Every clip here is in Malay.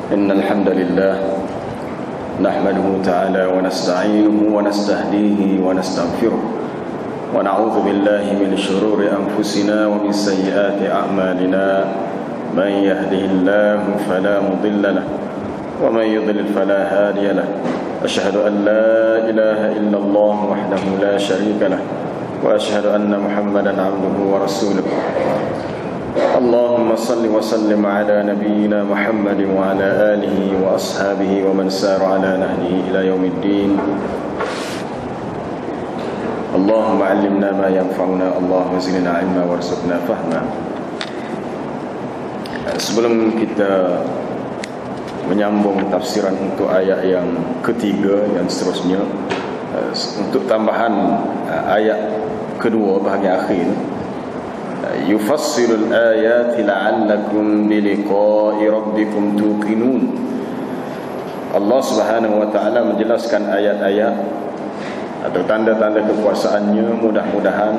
إن الحمد لله نحمده تعالى ونستعينه ونستهديه ونستغفره ونعوذ بالله من شرور أنفسنا ومن سيئات أعمالنا من يهده الله فلا مضل له ومن يضلل فلا هادي له أشهد أن لا إله إلا الله وحده لا شريك له وأشهد أن محمدا عبده ورسوله اللهم صل وسلم على نبينا محمد وعلى آله وأصحابه ومن سار على نهجه إلى يوم الدين اللهم علمنا ما ينفعنا اللهم زدنا علما وارزقنا فهما. Sebelum kita menyambung tafsiran untuk ayat yang ketiga dan seterusnya, untuk tambahan ayat kedua bahagian akhir, yufassilul ayati la'allakum biliqa'i rabbikum tuqinun. Allah Subhanahu wa taala menjelaskan ayat-ayat atau tanda-tanda kekuasaannya, mudah-mudahan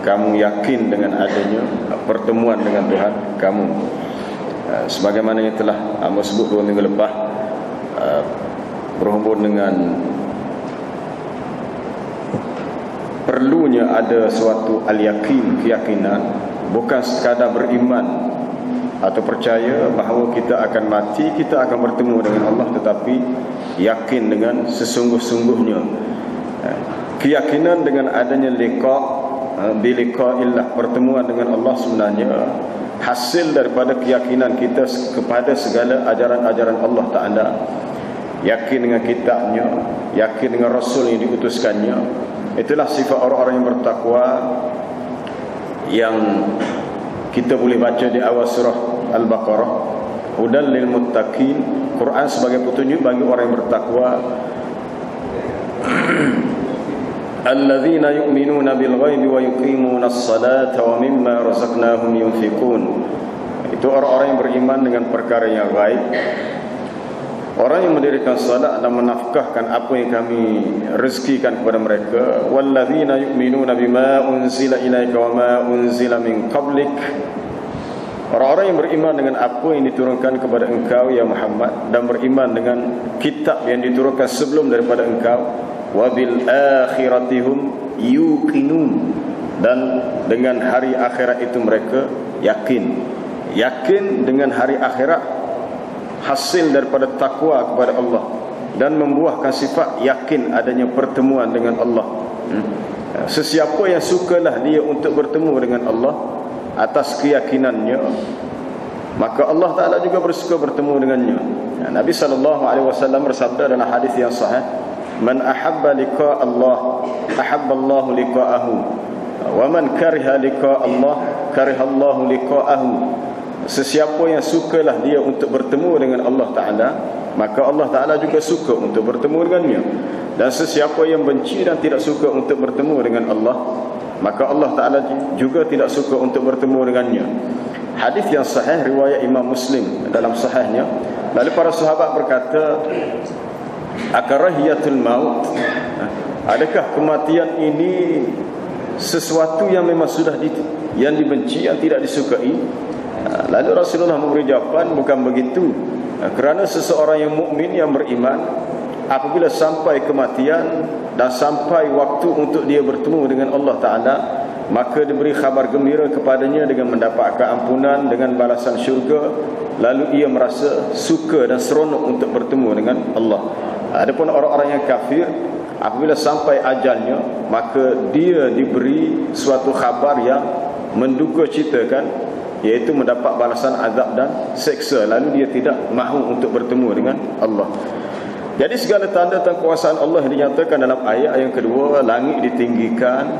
kamu yakin dengan adanya pertemuan dengan Tuhan kamu. Sebagaimana yang telah Amba sebut 2 minggu lepas, berhubung dengan perlunya ada suatu al-yakin, keyakinan, bukan sekadar beriman atau percaya bahawa kita akan mati, kita akan bertemu dengan Allah, tetapi yakin dengan sesungguh-sungguhnya. Keyakinan dengan adanya biliqa'illah, pertemuan dengan Allah, sebenarnya hasil daripada keyakinan kita kepada segala ajaran-ajaran Allah Ta'ala. Yakin dengan kitabnya, yakin dengan Rasul yang diutuskannya. Itulah sifat orang-orang yang bertakwa yang kita boleh baca di awal surah Al-Baqarah. Hudan lil muttaqin, Quran sebagai petunjuk bagi orang yang bertakwa. Alladzina yu'minuna bil ghaibi wa yuqimuna as-salata wa mimma razaqnahum yunfiqun. Itu orang-orang yang beriman dengan perkara yang gaib, orang yang mendirikan salat dan menafkahkan apa yang kami rezekikan kepada mereka. Walladzina yu'minuna bima unzila ilaika wa ma unzila min qablik. Orang-orang yang beriman dengan apa yang diturunkan kepada engkau ya Muhammad, dan beriman dengan kitab yang diturunkan sebelum daripada engkau. Wa bil akhiratihum yuqinun, dan dengan hari akhirat itu mereka yakin dengan hari akhirat, hasil daripada takwa kepada Allah dan membuahkan sifat yakin adanya pertemuan dengan Allah. Sesiapa yang sukalah dia untuk bertemu dengan Allah atas keyakinannya, maka Allah Ta'ala juga bersuka bertemu dengannya. Nabi SAW bersabda dalam hadis yang sahih, man ahabba liqa Allah ahabba Allah liqa'ahu wa man kariha liqa Allah kariha Allah liqa'ahu. Sesiapa yang sukalah dia untuk bertemu dengan Allah Ta'ala, maka Allah Ta'ala juga suka untuk bertemu dengannya. Dan sesiapa yang benci dan tidak suka untuk bertemu dengan Allah, maka Allah Ta'ala juga tidak suka untuk bertemu dengannya. Hadis yang sahih riwayat Imam Muslim dalam sahihnya. Lalu para sahabat berkata, akarahiyatul maut, adakah kematian ini sesuatu yang memang sudah yang dibenci, yang tidak disukai? Lalu Rasulullah memberi jawapan, bukan begitu. Kerana seseorang yang mukmin, yang beriman, apabila sampai kematian dan sampai waktu untuk dia bertemu dengan Allah Ta'ala, maka diberi khabar gembira kepadanya dengan mendapatkan ampunan, dengan balasan syurga. Lalu ia merasa suka dan seronok untuk bertemu dengan Allah. Adapun orang-orang yang kafir, apabila sampai ajalnya, maka dia diberi suatu khabar yang menduga citakan, iaitu mendapat balasan azab dan seksa. Lalu dia tidak mahu untuk bertemu dengan Allah. Jadi segala tanda tentang kuasaan Allah yang dinyatakan dalam ayat yang kedua, langit ditinggikan,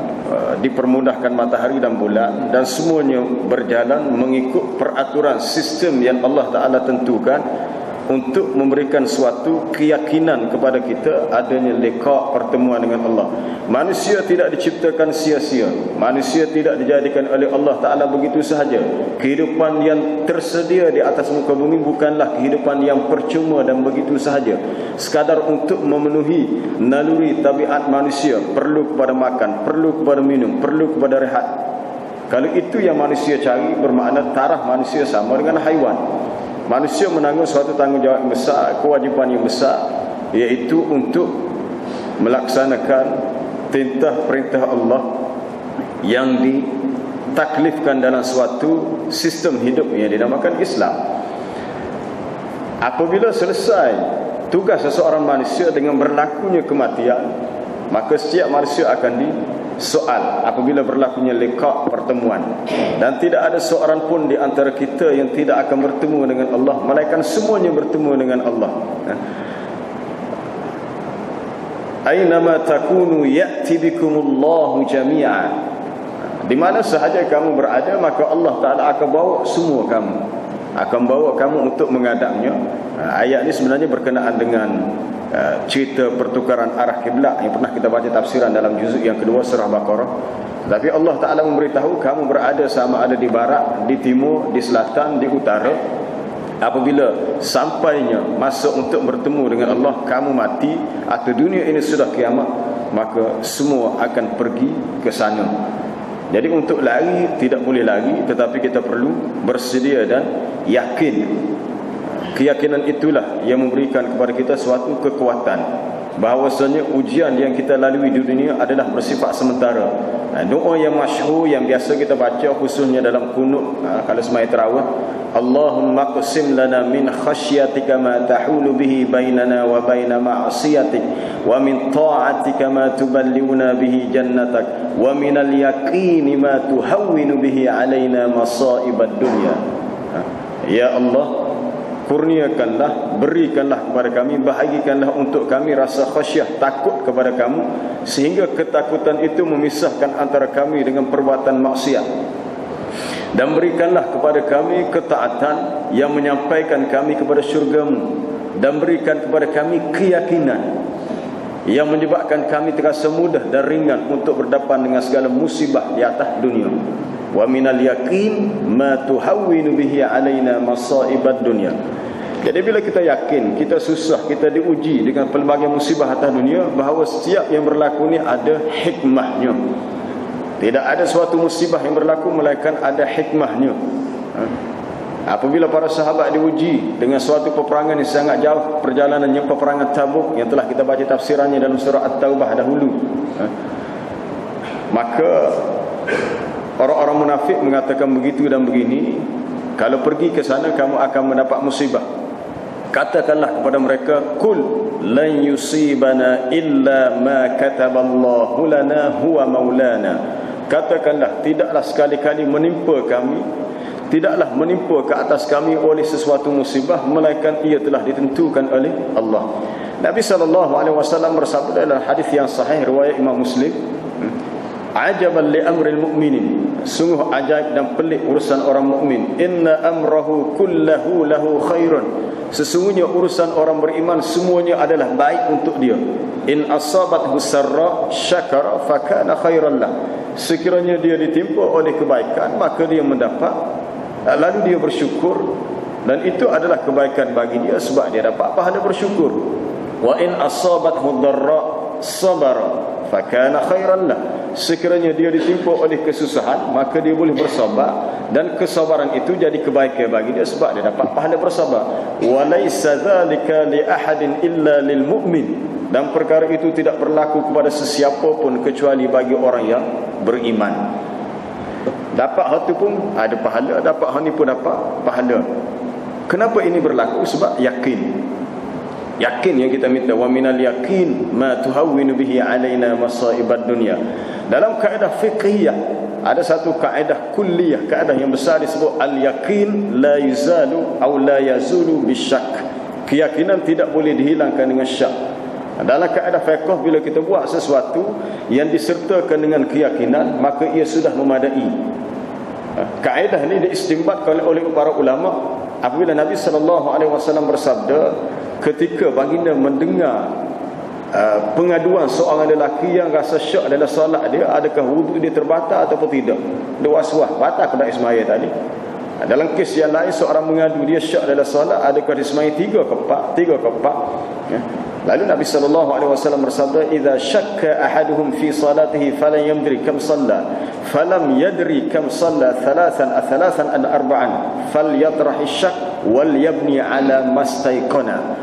dipermudahkan matahari dan bulan, dan semuanya berjalan mengikut peraturan sistem yang Allah Ta'ala tentukan, untuk memberikan suatu keyakinan kepada kita adanya liqa, pertemuan dengan Allah. Manusia tidak diciptakan sia-sia. Manusia tidak dijadikan oleh Allah Ta'ala begitu sahaja. Kehidupan yang tersedia di atas muka bumi bukanlah kehidupan yang percuma dan begitu sahaja, sekadar untuk memenuhi naluri tabiat manusia. Perlu kepada makan, perlu kepada minum, perlu kepada rehat. Kalau itu yang manusia cari, bermakna taraf manusia sama dengan haiwan. manusia menanggung suatu tanggungjawab yang besar, kewajipan yang besar, iaitu untuk melaksanakan perintah Allah yang ditaklifkan dalam suatu sistem hidup yang dinamakan Islam. Apabila selesai tugas seseorang manusia dengan berlakunya kematian, maka setiap manusia akan disoal apabila berlakunya liqa', pertemuan. Dan tidak ada seorang pun di antara kita yang tidak akan bertemu dengan Allah, melainkan semuanya bertemu dengan Allah. Aynama takunu ya'ti bikumullahu jami'a. Di mana sahaja kamu berada, maka Allah Ta'ala akan bawa semua kamu, akan bawa kamu untuk menghadapnya. Ayat ini sebenarnya berkenaan dengan cerita pertukaran arah kiblat yang pernah kita baca tafsiran dalam juzuk yang kedua surah Baqarah. Tapi Allah Ta'ala memberitahu kamu berada sama ada di barat, di timur, di selatan, di utara. Apabila sampainya masa untuk bertemu dengan Allah, kamu mati atau dunia ini sudah kiamat, maka semua akan pergi ke sana. Jadi untuk lari tidak boleh lari, tetapi kita perlu bersedia dan yakin. Keyakinan itulah yang memberikan kepada kita suatu kekuatan bahawasanya ujian yang kita lalui di dunia adalah bersifat sementara. Doa yang masyhur yang biasa kita baca khususnya dalam kunut kalau semaya tarawih, Allahumma qsim lana min khasyatika ma tahulu bihi bainana wa baina ma'siyatik wa min ta'atika ma tuballighuna bihi jannatak wa min al-yaqini ma tuhawwinu bihi alaina masa'ibad dunya. Ya Allah, kurniakanlah, berikanlah kepada kami, bahagikanlah untuk kami rasa khasyah, takut kepada kamu, sehingga ketakutan itu memisahkan antara kami dengan perbuatan maksiat. Dan berikanlah kepada kami ketaatan yang menyampaikan kami kepada syurgamu, dan berikan kepada kami keyakinan yang menyebabkan kami terasa mudah dan ringan untuk berdepan dengan segala musibah di atas dunia. Wa minal yaqin ma tuhawwinu bihi alaina masa'ibad dunya. Jadi bila kita yakin, kita susah, kita diuji dengan pelbagai musibah atas dunia, bahawa setiap yang berlaku ni ada hikmahnya. Tidak ada suatu musibah yang berlaku melainkan ada hikmahnya. Apabila para sahabat diuji dengan suatu peperangan yang sangat jauh perjalanannya, peperangan Tabuk yang telah kita baca tafsirannya dalam surah At-Taubah dahulu, maka orang-orang munafik mengatakan begitu dan begini, kalau pergi ke sana kamu akan mendapat musibah. Katakanlah kepada mereka, kul lan yusibana illa ma kataballahu lana huwa maulana. Katakanlah, tidaklah sekali-kali menimpa kami, tidaklah menimpa ke atas kami oleh sesuatu musibah, melainkan ia telah ditentukan oleh Allah. Nabi SAW bersabda dalam hadis yang sahih riwayat Imam Muslim, ajaban li amril mu'minin, sungguh ajaib dan pelik urusan orang mukmin. Inna amrahu kullahu lahu khairun, sesungguhnya urusan orang beriman semuanya adalah baik untuk dia. In asabathu sarra syakara fakana khairan lah, sekiranya dia ditimpa oleh kebaikan maka dia mendapat, lalu dia bersyukur, dan itu adalah kebaikan bagi dia sebab dia dapat pahala bersyukur. Wa in asabathu dharra sabara fakana khairan lah, sekiranya dia ditimpa oleh kesusahan maka dia boleh bersabar, dan kesabaran itu jadi kebaikan bagi dia sebab dia dapat pahala bersabar. Walaysa dzalika li ahadin illa lil mu'min, dan perkara itu tidak berlaku kepada sesiapa pun kecuali bagi orang yang beriman. Dapat hal tu pun ada pahala, dapat hal ni pun dapat pahala. Kenapa ini berlaku? Sebab yakin. Yakin yang kita minta. Wa minal yaqin ma tuhawwinu bihi alaina masa'ibad dunya. Dalam kaedah fiqhiyah ada satu kaedah kulliyah, kaedah yang besar disebut al-yaqin la yuzalu atau la yazulu bisyak. Keyakinan tidak boleh dihilangkan dengan syak. Dalam kaedah fiqh, bila kita buat sesuatu yang disertakan dengan keyakinan, maka ia sudah memadai. Kaedah ini diistimbatkan oleh para ulama apabila Nabi SAW bersabda, ketika baginda mendengar pengaduan seorang lelaki yang rasa syak dalam solat dia, adakah wuduk dia terbatal ataupun tidak, dia was-was batal ke Ismail tadi. Dalam kes yang lain, seorang mengadu dia syak dalam solat, adakah dia sembahyang 3 ke 4 ya. Lalu Nabi SAW bersabda, "Idza syakka ahaduhum fi salatihi falan yadri kam shalla, falam yadri kam shalla thalathan an arba'an, falyatrah asy-syak wal yabni ala mastaiqana."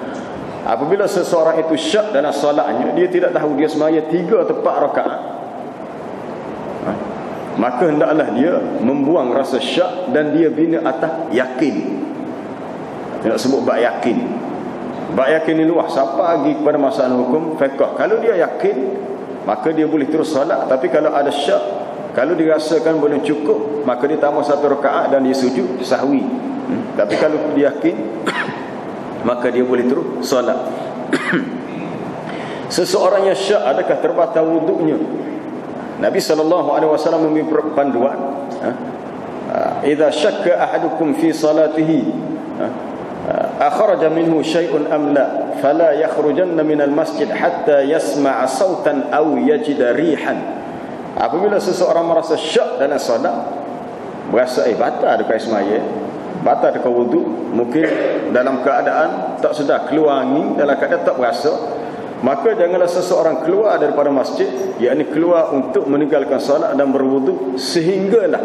Apabila seseorang itu syak dalam solatnya, dia tidak tahu dia semaya 3 atau 4 rakaat, maka hendaklah dia membuang rasa syak dan dia bina atas yakin. Tidak sebut bab yakin. Bab yakin ni luas, siapa lagi kepada masalah hukum fiqh. Kalau dia yakin, maka dia boleh terus solat. Tapi kalau ada syak, kalau dirasakan belum cukup, maka dia tambah 1 rakaat dan dia sujud sahwi. Tapi kalau dia yakin, maka dia boleh terus solat. Seseorang yang syak, adakah terbatal wuduknya? Nabi SAW memberi panduan, "Idza syakka ahadukum fi salatihi akhraja minhu syai'un am la fala yakhrujanna minal masjid hatta yasma'a sautan aw yajida rihan." Apabila seseorang merasa syak dalam solat, berasa batal dekat semaya, batal dekat wudu, mungkin dalam keadaan tak sedar keluar angin, dalam keadaan tak berasa, maka janganlah seseorang keluar daripada masjid, yakni keluar untuk meninggalkan solat dan berwudu, sehinggalah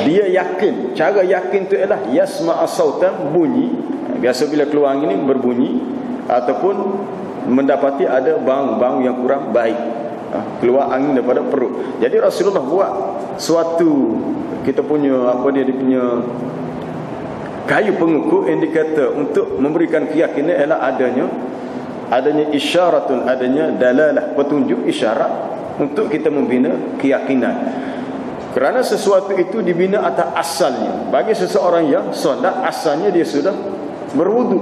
dia yakin. Cara yakin tu ialah yasma'a sautan, bunyi. Biasa bila keluar angin ni berbunyi, ataupun mendapati ada bau yang kurang baik, keluar angin daripada perut. Jadi Rasulullah buat suatu, kita punya dia punya kayu pengukur, indikator untuk memberikan keyakinan ialah adanya isyaratun, adanya dalalah, petunjuk isyarat untuk kita membina keyakinan. Kerana sesuatu itu dibina atas asalnya. Bagi seseorang yang solat, asalnya dia sudah berwudu.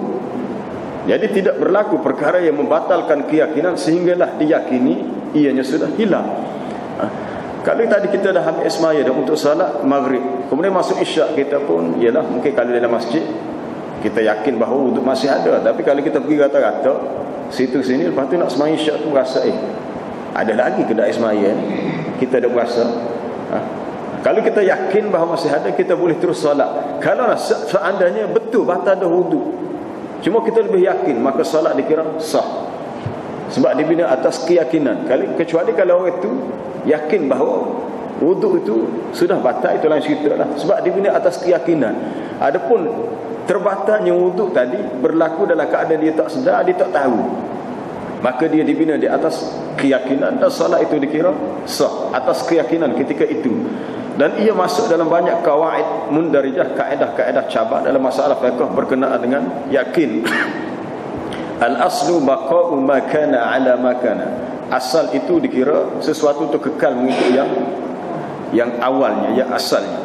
Jadi tidak berlaku perkara yang membatalkan keyakinan sehinggalah diyakini ianya sudah hilang. Kalau tadi kita dah ambil semaya dah untuk salat maghrib, kemudian masuk isyak, kita pun ialah mungkin kalau dalam masjid kita yakin bahawa wuduk masih ada, tapi kalau kita pergi rata-rata situ sini, lepas tu nak semaya isyak tu rasa ada lagi kedai semaya ni, kita dah berasa. Kalau kita yakin bahawa masih ada, kita boleh terus solat. Kalau seandainya betul batal dah wuduk, cuma kita lebih yakin, maka solat dikira sah, sebab dibina atas keyakinan. Kecuali kalau orang itu yakin bahawa wuduk itu sudah batal, itu lain cerita lah, sebab dibina atas keyakinan. Adapun terbatalnya wuduk tadi berlaku dalam keadaan dia tak sedar, dia tak tahu, maka dia dibina di atas keyakinan, dan solat itu dikira sah atas keyakinan ketika itu. Dan ia masuk dalam banyak kawaid mundarijah, kaedah-kaedah cabang dalam masalah fiqh berkenaan dengan yakin. Al-aslu baqa'u ma kana ala ma kana. Asal itu dikira sesuatu itu kekal mengikut yang awalnya, yang asalnya.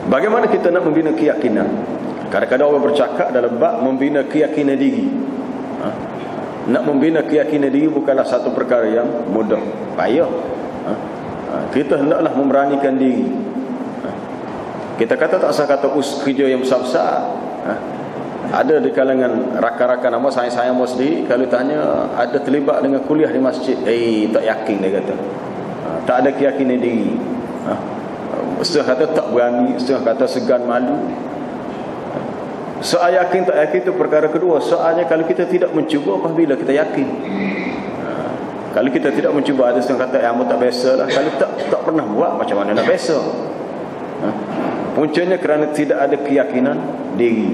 Bagaimana kita nak membina keyakinan? Kadang-kadang orang bercakap dalam bab membina keyakinan diri. Nak membina keyakinan diri bukanlah satu perkara yang mudah, payah. Kita hendaklah memberanikan diri. Kita kata tak usah kata kerja yang besar-besar. Ada di kalangan rakan-rakan nama saya Muslim, kalau tanya ada terlibat dengan kuliah di masjid, tak yakin, dia kata. Tak ada keyakinan diri. Setengah kata tak berani, setengah kata segan, malu. Soal yakin tak yakin itu perkara kedua. Soalnya kalau kita tidak mencuba, apabila kita yakin. Kalau kita tidak mencuba, ada setengah kata amat tak biasa lah. Kalau tak pernah buat, macam mana nak biasa? Puncanya kerana tidak ada keyakinan diri.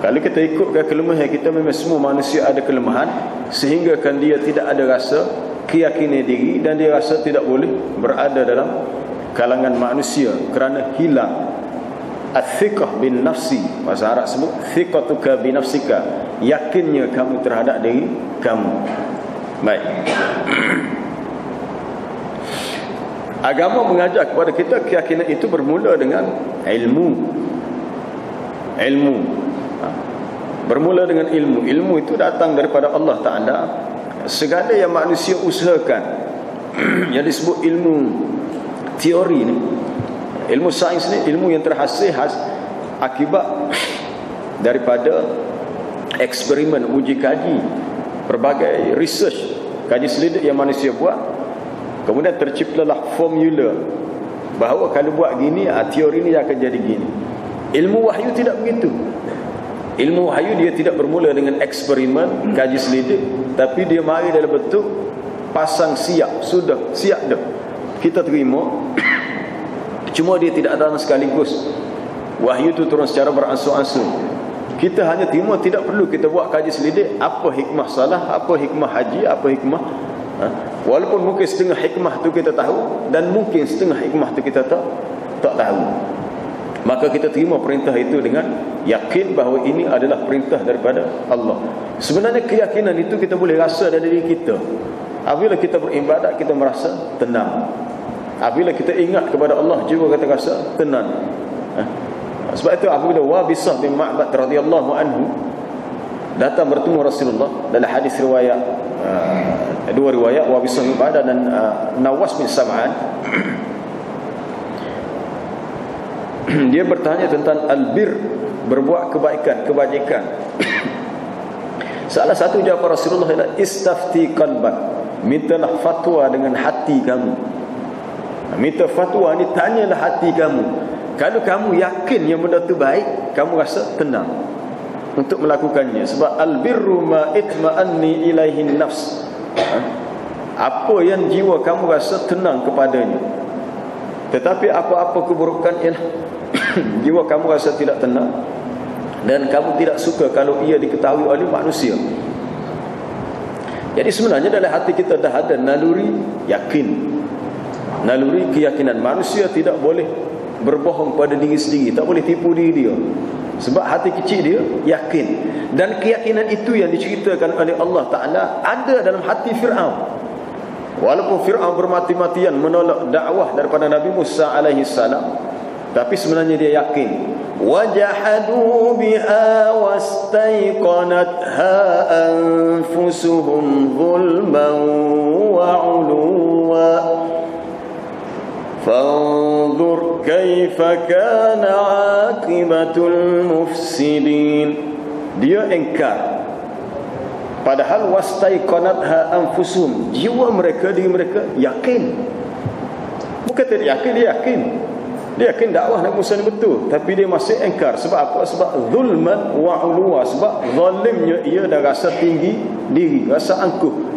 Kalau kita ikutkan kelemahan kita, memang semua manusia ada kelemahan, sehingga kan dia tidak ada rasa keyakinan diri, dan dia rasa tidak boleh berada dalam kalangan manusia kerana hilang Al-thiqah bin nafsi. Bahasa Arab sebut thiqatuka bin nafsika, yakinnya kamu terhadap diri kamu. Baik. Agama mengajar kepada kita keyakinan itu bermula dengan ilmu. Bermula dengan ilmu. Ilmu itu datang daripada Allah Ta'ala. Segala yang manusia usahakan yang disebut ilmu teori ni, ilmu sains ni, ilmu yang terhasil akibat daripada eksperimen, uji kaji, berbagai research, kaji selidik yang manusia buat. Kemudian terciptalah formula bahawa kalau buat gini, teori ni akan jadi gini. Ilmu wahyu tidak begitu. Ilmu wahyu dia tidak bermula dengan eksperimen, kaji selidik, tapi dia mari dalam bentuk pasang siap, sudah siap dah. Kita terima. Cuma dia tidak datang sekaligus. Wahyu itu turun secara beransur-ansur. Kita hanya terima, tidak perlu kita buat kaji selidik apa hikmah salah, apa hikmah haji, apa hikmah. Walaupun mungkin setengah hikmah tu kita tahu, dan mungkin setengah hikmah tu kita tak tahu. Maka kita terima perintah itu dengan yakin bahawa ini adalah perintah daripada Allah. Sebenarnya keyakinan itu kita boleh rasa dari diri kita. Apabila kita beribadat, kita merasa tenang. Apabila kita ingat kepada Allah, jiwa kita rasa tenang. Sebab itu apabila Wabisah bin Ma'bad radhiyallahu anhu datang bertemu Rasulullah dalam hadis riwayat, dua riwayat, Wabisah bin Ma'bad dan Nawas bin Sam'an, dia bertanya tentang albir, berbuat kebajikan. Salah satu jawapan Rasulullah adalah istafti qalbak, mintalah fatwa dengan hati kamu. Minta fatwa ni, tanyalah hati kamu. Kalau kamu yakin yang benda tu baik, kamu rasa tenang untuk melakukannya. Sebab albirru ma itma'anni ilaihi nafs, apa yang jiwa kamu rasa tenang kepadanya. Tetapi apa-apa keburukan ialah jiwa kamu rasa tidak tenang, dan kamu tidak suka kalau ia diketahui oleh manusia. Jadi sebenarnya dalam hati kita dah ada naluri yakin, naluri keyakinan. Manusia tidak boleh berbohong pada diri sendiri, tak boleh tipu diri dia. Sebab hati kecil dia yakin. Dan keyakinan itu yang diceritakan oleh Allah Ta'ala ada dalam hati Fir'aun. Walaupun Fir'aun bermati-matian menolak dakwah daripada Nabi Musa alaihi salam, tapi sebenarnya dia yakin. Wajahadu biha wastaiqanatha anfusuhum zulman wa 'uluwa fanzur kaifa kana 'aqibatul mufsidin. Dia engkar, padahal wastaiqanatha anfusuhum, jiwa mereka, diri mereka yakin. Bukan tidak yakin, dia yakin. Dia yakin dakwah Nabi Musa ni betul, tapi dia masih engkar. Sebab apa? Sebab zulman wa 'uluwa, sebab zalimnya ia dah rasa tinggi diri, rasa angkuh.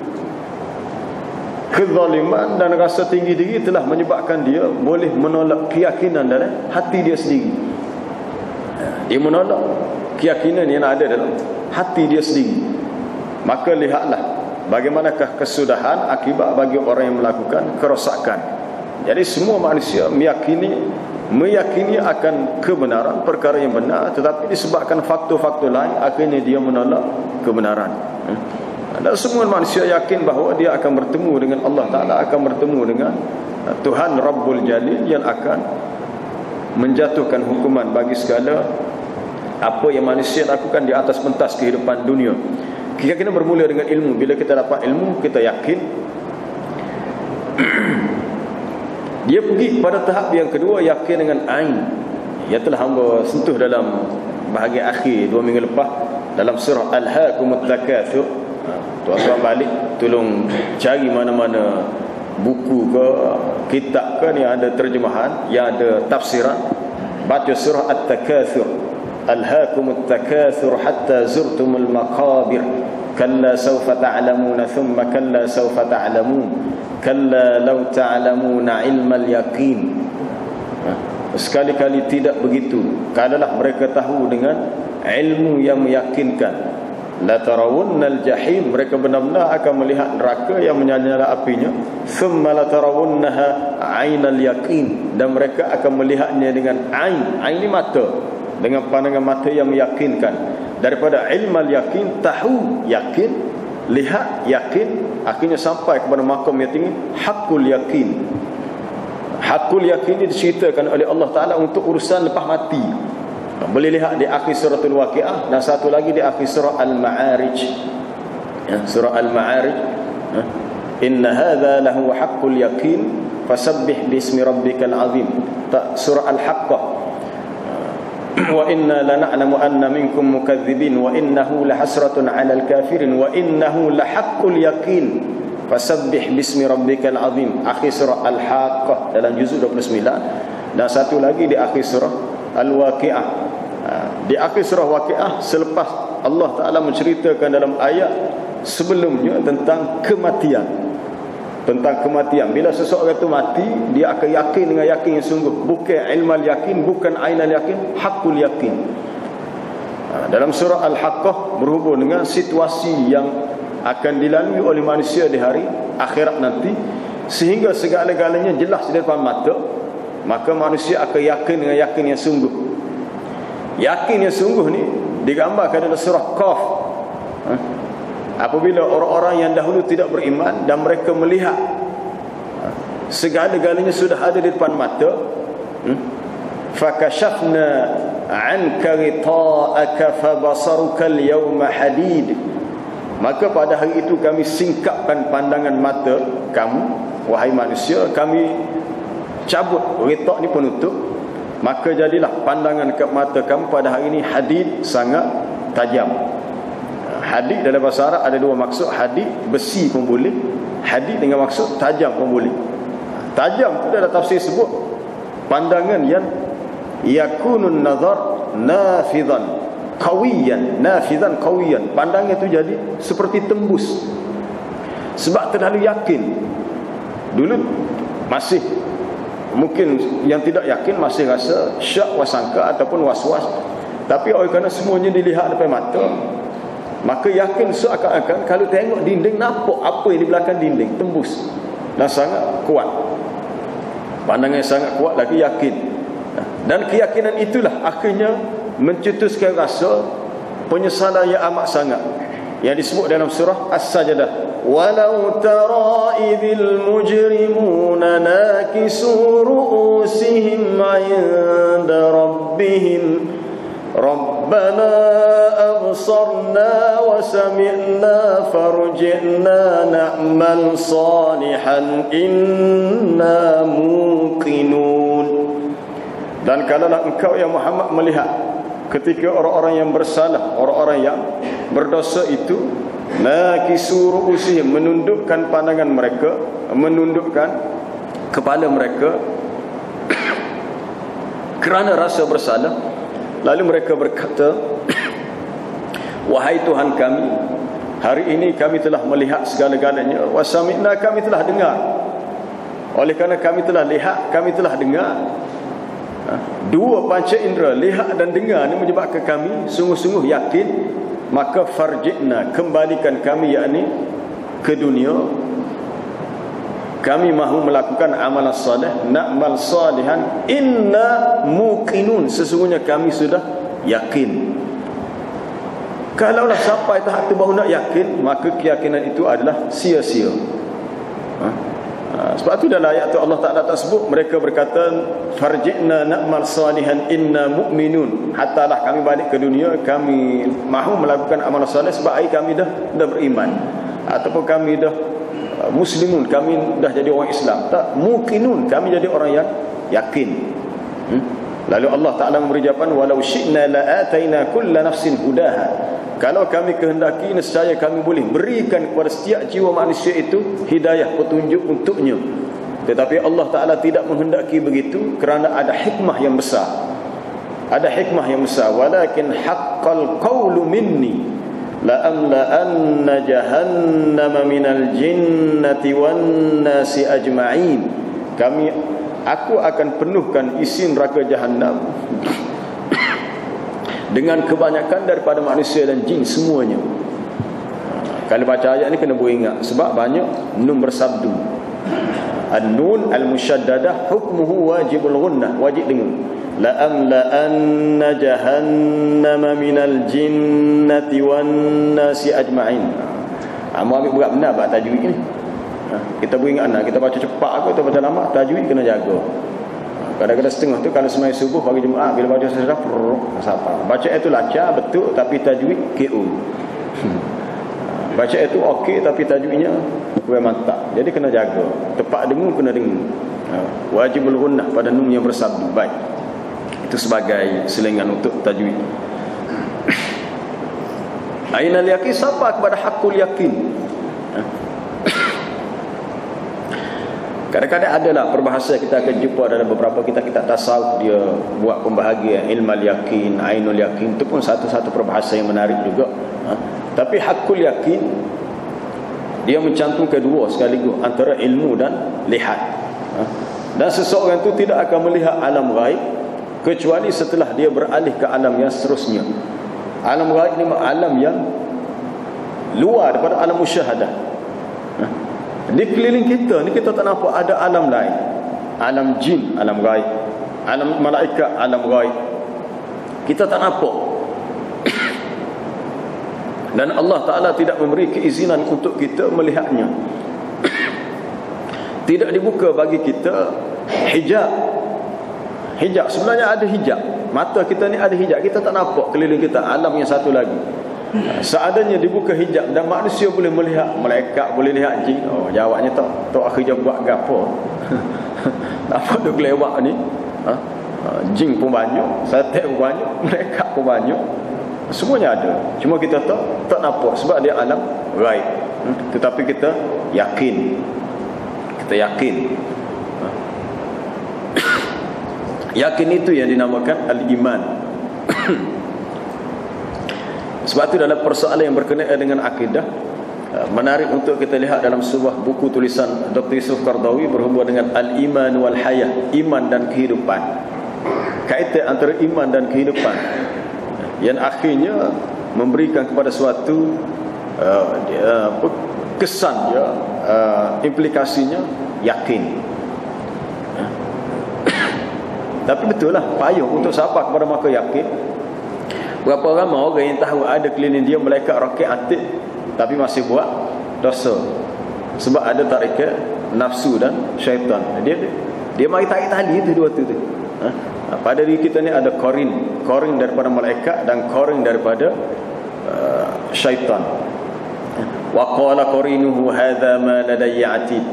Kezaliman dan rasa tinggi diri telah menyebabkan dia boleh menolak keyakinan dalam hati dia sendiri. Dia menolak keyakinan yang ada dalam hati dia sendiri. Maka lihatlah bagaimanakah kesudahan akibat bagi orang yang melakukan kerosakan. Jadi semua manusia meyakini akan kebenaran, perkara yang benar, tetapi disebabkan faktor-faktor lain akhirnya dia menolak kebenaran. Dan semua manusia yakin bahawa dia akan bertemu dengan Allah Ta'ala, akan bertemu dengan Tuhan Rabbul Jalil yang akan menjatuhkan hukuman bagi segala apa yang manusia lakukan di atas pentas kehidupan dunia. Keyakinan bermula dengan ilmu. Bila kita dapat ilmu, kita yakin. Dia pergi pada tahap yang kedua, yakin dengan ain, yang telah hamba sentuh dalam bahagian akhir 2 minggu lepas dalam surah Alhaakumut Takatsur. Tuan-tuan balik tolong cari mana-mana buku ke kitab ke yang ada terjemahan, yang ada tafsiran, baca surah At-Takatsur. Alhaakumut Takatsur hatta zurtumul maqabir kalla sawfa ta'lamuna thumma kalla sawfa ta'lamun kalla law ta'lamuna ilmal yaqin. Sekali-kali tidak begitu, kalaulah mereka tahu dengan ilmu yang meyakinkan. La tarawunnal jahim, mereka benar-benar akan melihat neraka yang menyala apinya. Thumma la tarawunnaha 'ainal yaqin, dan mereka akan melihatnya dengan ain. Ain ni mata, dengan pandangan mata yang meyakinkan. Daripada ilmal yakin, tahu yakin, lihat yakin, akhirnya sampai kepada makam yang tinggi, hakul yakin. Hakul yakin ini diceritakan oleh Allah Ta'ala untuk urusan lepas mati. Boleh lihat di akhir suratul Waqiah, dan satu lagi di akhir surah Al-Ma'arij. Surah Al-Ma'arij, inna hadha lahu haqqul yaqin fasabbih bismi rabbikal azim. Surah Al-Haqqah, wa inna lana'lamu anna minkum mukadzibin wa innahu lahasratun 'alal kafirin wa innahu lahaqqul yaqin fasabbih bismi rabbikal azim. Akhir surah Al-Haqqah dalam juzuk 29, dan satu lagi di akhir surah Al-Waqiah. Di akhir surah Waqiah, selepas Allah Ta'ala menceritakan dalam ayat sebelumnya tentang kematian. Tentang kematian. Bila seseorang itu mati, dia akan yakin dengan yakin yang sungguh. Bukan ilmal yakin, bukan ainal yakin, hakul yakin. Dalam surah Al-Haqqah berhubung dengan situasi yang akan dilalui oleh manusia di hari akhirat nanti, sehingga segala-galanya jelas di depan mata, maka manusia akan yakin dengan yakin yang sungguh. Yakin yang sungguh ni digambarkan dalam surah Qaf. Apabila orang-orang yang dahulu tidak beriman dan mereka melihat segala-galanya sudah ada di depan mata, fakashafna anka ghita'aka fabasaruka al-yawma hadid, maka pada hari itu kami singkapkan pandangan mata kamu wahai manusia, kami cabut ghita' ni penutup, maka jadilah pandangan ke mata kamu pada hari ini hadid, sangat tajam. Hadid dalam bahasa Arab ada dua maksud. Hadid besi pun boleh, hadid dengan maksud tajam pun boleh. Tajam tu dalam tafsir sebut pandangan yang yakunun nazar nafidan qawiyan, nafidan qawiyan, pandangan itu jadi seperti tembus sebab terlalu yakin. Dulu masih mungkin yang tidak yakin masih rasa syak wasangka ataupun was-was, tapi oleh kerana semuanya dilihat depan mata, maka yakin seakan-akan kalau tengok dinding nampak apa yang di belakang dinding, tembus dan sangat kuat. Pandangan sangat kuat lagi, yakin. Dan keyakinan itulah akhirnya mencetuskan rasa penyesalan yang amat sangat yang disebut dalam surah As-Sajdah, walau tara idzil mujrimuna nakisu ru'usihim 'inda rabbihim rabbana absarna wa sami'na farji'na na'mal salihan inna muqinun. Dan kalaulah engkau ya Muhammad melihat ketika orang-orang yang bersalah, orang-orang yang berdosa itu, nakisu ru'usihim, menundukkan pandangan mereka, menundukkan kepala mereka kerana rasa bersalah, lalu mereka berkata, wahai Tuhan kami, hari ini kami telah melihat segala-galanya, wasami'na, kami telah dengar. Oleh kerana kami telah lihat, kami telah dengar, dua panca indera, lihat dan dengar, ini menyebabkan kami sungguh-sungguh yakin, maka farji'na, kembalikan kami, yakni ke dunia, kami mahu melakukan amalan salih, na'mal salihan inna muqinun, sesungguhnya kami sudah yakin. Kalaulah sampai tahap itu baru nak yakin, maka keyakinan itu adalah sia-sia. Sebab itu dalam ayat itu Allah Ta'ala tersebut, mereka berkata farji'na na'mal salihan inna mu'minun, hatalah kami balik ke dunia, kami mahu melakukan amalan salih sebab kami dah beriman, ataupun kami dah muslimun, kami dah jadi orang Islam. Tak, muqinun, kami jadi orang yang yakin. Lalu Allah Ta'ala memberi jawapan, walau syi'na la'ataina kulla nafsin hudaha, kalau kami kehendaki nescaya kami boleh berikan kepada setiap jiwa manusia itu hidayah, petunjuk untuknya. Tetapi Allah Ta'ala tidak menghendaki begitu kerana ada hikmah yang besar. Ada hikmah yang besar. Walakin haqqal qawlu minni la'amla'anna jahannama minal jinnati wan nasi ajma'in. Aku akan penuhkan isi neraka Jahannam dengan kebanyakan daripada manusia dan jin semuanya. Kalau baca ayat ni kena beringat sebab banyak nun bersabdu. An-nun al-musyaddadah hukmuhu wajibul ghunnah, wajib dengar. La amla'anna jahannama minal jinnati wan nasi ajma'in. Amu ambil berat benar bab tajwid ni. Kita beringat nak, kita baca cepat aku, kita baca lama, tajwid kena jaga. Kadang-kadang setengah tu kalau semai subuh pagi Jumaat, bila baca saja siapa. Baca itu lancar betul tapi tajwid KO. Baca itu okey tapi tajwidnya kurang mantap. Jadi kena jaga. Tepat dengung kena dengung. Wajibul ghunnah pada nun yang bersabdu. Baik. Itu sebagai selingan untuk tajwid. Ainal yaqin, siapa kepada hakul yakin? Kadang-kadang adalah perbahasan kita akan jumpa dalam beberapa kitab-kitab tasawuf, dia buat pembahagian ilmal yakin, ainul yakin. Itu pun satu-satu perbahasan yang menarik juga. Tapi hakul yakin, dia mencantumkan dua sekaligus, antara ilmu dan lihat. Dan seseorang itu tidak akan melihat alam gaib kecuali setelah dia beralih ke alam yang seterusnya. Alam gaib ni alam yang luar daripada alam musyahadah. Di keliling kita ni kita tak nampak ada alam lain. Alam jin, alam gaib. Alam malaikat, alam gaib. Kita tak nampak. Dan Allah Ta'ala tidak memberi keizinan untuk kita melihatnya. Tidak dibuka bagi kita hijab. Hijab, sebenarnya ada hijab. Mata kita ni ada hijab. Kita tak nampak keliling kita alam yang satu lagi. Seadanya dibuka hijab dan manusia boleh melihat, malaikat boleh lihat jin. Oh, jawabnya tak akhirnya buat gapo. Apa tu kelewat ni? Jin pun banyak, setan pun banyak, malaikat pun banyak. Semuanya ada. Cuma kita tak nampak sebab dia alam gaib. Tetapi kita yakin. Kita yakin. Yakin itu yang dinamakan al-iman. Sebab itu dalam persoalan yang berkenaan dengan akidah, menarik untuk kita lihat dalam sebuah buku tulisan Dr. Yusuf Qardawi berhubungan dengan al-iman wal hayah, iman dan kehidupan. Kaitan antara iman dan kehidupan yang akhirnya memberikan kepada suatu kesan, implikasinya yakin. Tapi betul lah, payah untuk siapa kepada maka yakin. Berapa ramai orang yang tahu ada keliling dia malaikat rakit atik tapi masih buat dosa. Sebab ada tarikat nafsu dan syaitan. Dia mari tarik tali itu dua tu. Pada diri kita ni ada korin daripada malaikat dan korin daripada syaitan. Wa qala qarinuhu hadha ma ladayya atid.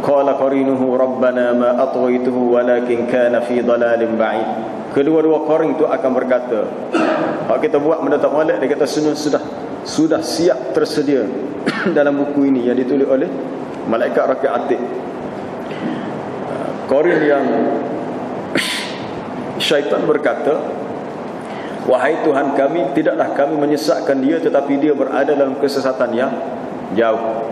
Qala qarinuhu rabbana ma atghaytuhu walakin kana fi dalalin ba'id. Kedua-dua korin itu akan berkata, kalau kita buat benda tak molek, dia kata sudah siap tersedia dalam buku ini yang ditulis oleh malaikat rakit atik. Korin yang syaitan berkata, wahai Tuhan kami, tidaklah kami menyesatkan dia, tetapi dia berada dalam kesesatan yang jauh.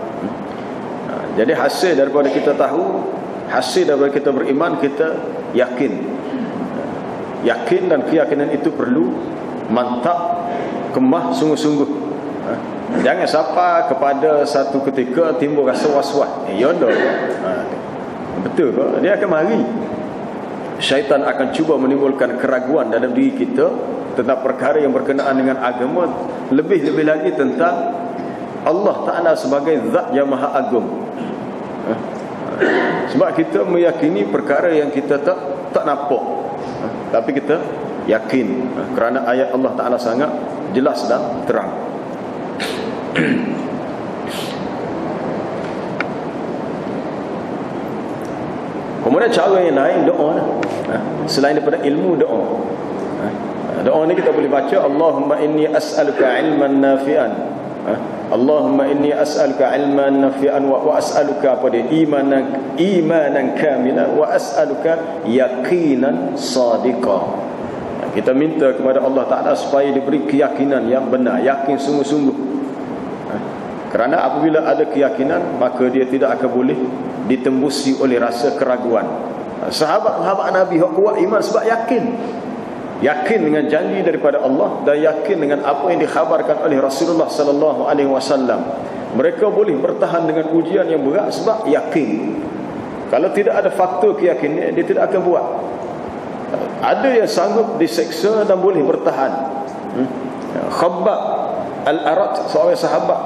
Jadi hasil daripada kita tahu, hasil daripada kita beriman, kita yakin. Yakin dan keyakinan itu perlu mantap, kemah, sungguh-sungguh. Jangan sampai kepada satu ketika timbul rasa was-was. Yodoh. Betul ke? Dia akan mari. Syaitan akan cuba menimbulkan keraguan dalam diri kita tentang perkara yang berkenaan dengan agama, lebih-lebih lagi tentang Allah Ta'ala sebagai zat yang maha agung. Sebab kita meyakini perkara yang kita tak nampak, tapi kita yakin kerana ayat Allah Ta'ala sangat jelas dan terang. Kemudian cara yang lain, doa. Selain daripada ilmu, doa. Doa ni kita boleh baca, Allahumma inni as'aluka ilman nafi'an. Allahumma inni as'aluka ilman nafi'an wa as'aluka apa dia, imanan kamilan wa as'aluka yaqinan sadiqan. Kita minta kepada Allah Ta'ala supaya diberi keyakinan yang benar, yakin sungguh-sungguh. Kerana apabila ada keyakinan, maka dia tidak akan boleh ditembusi oleh rasa keraguan. Sahabat-sahabat Nabi yang kuat iman sebab yakin dengan janji daripada Allah dan yakin dengan apa yang dikhabarkan oleh Rasulullah sallallahu alaihi wasallam. Mereka boleh bertahan dengan ujian yang berat sebab yakin. Kalau tidak ada faktor keyakinan, dia tidak akan buat. Ada yang sanggup diseksa dan boleh bertahan. Khabbab al-Arat, seorang sahabat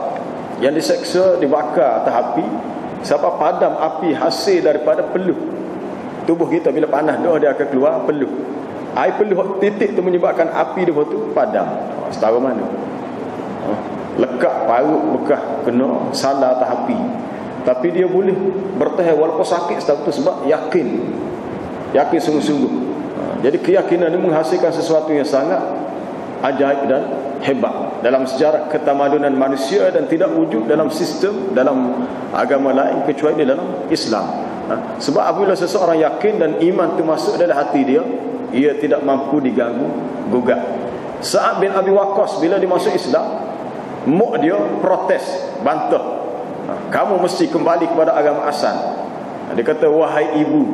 yang diseksa, dibakar atas api sampai padam api hasil daripada peluh. Tubuh kita bila panas dia akan keluar peluh. Air peluh titik tu menyebabkan api dia tu padam. Setara mana? Lekat parut bekas kena salah atas api. Tapi dia boleh bertahan walaupun sakit sebab yakin sungguh-sungguh. Jadi keyakinan ini menghasilkan sesuatu yang sangat ajaib dan hebat dalam sejarah ketamadunan manusia dan tidak wujud dalam sistem, dalam agama lain kecuali dalam Islam. Sebab apabila seseorang yakin dan iman itu masuk dalam hati dia, ia tidak mampu diganggu gugat. Sa'ad bin Abi Waqqas bila dia masuk Islam, mak dia protes, bantah, kamu mesti kembali kepada agama asal. Dia kata, wahai ibu,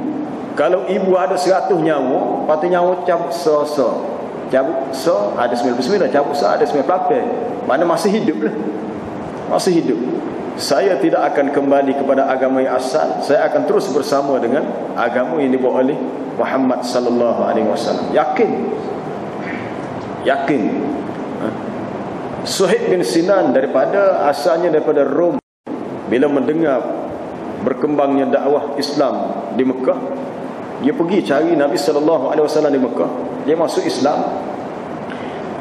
kalau ibu ada 100 nyawa, patut nyawa cabut so-so. Cabut so ada 99, cabut so ada 98. Mana masih hidup lah. Masih hidup. Saya tidak akan kembali kepada agama yang asal. Saya akan terus bersama dengan agama yang dibawa oleh Muhammad sallallahu alaihi wasallam. Yakin. Yakin. Suhaib bin Sinan asalnya daripada Rom, bila mendengar berkembangnya dakwah Islam di Mekah, dia pergi cari Nabi sallallahu alaihi wasallam di Mekah. Dia masuk Islam.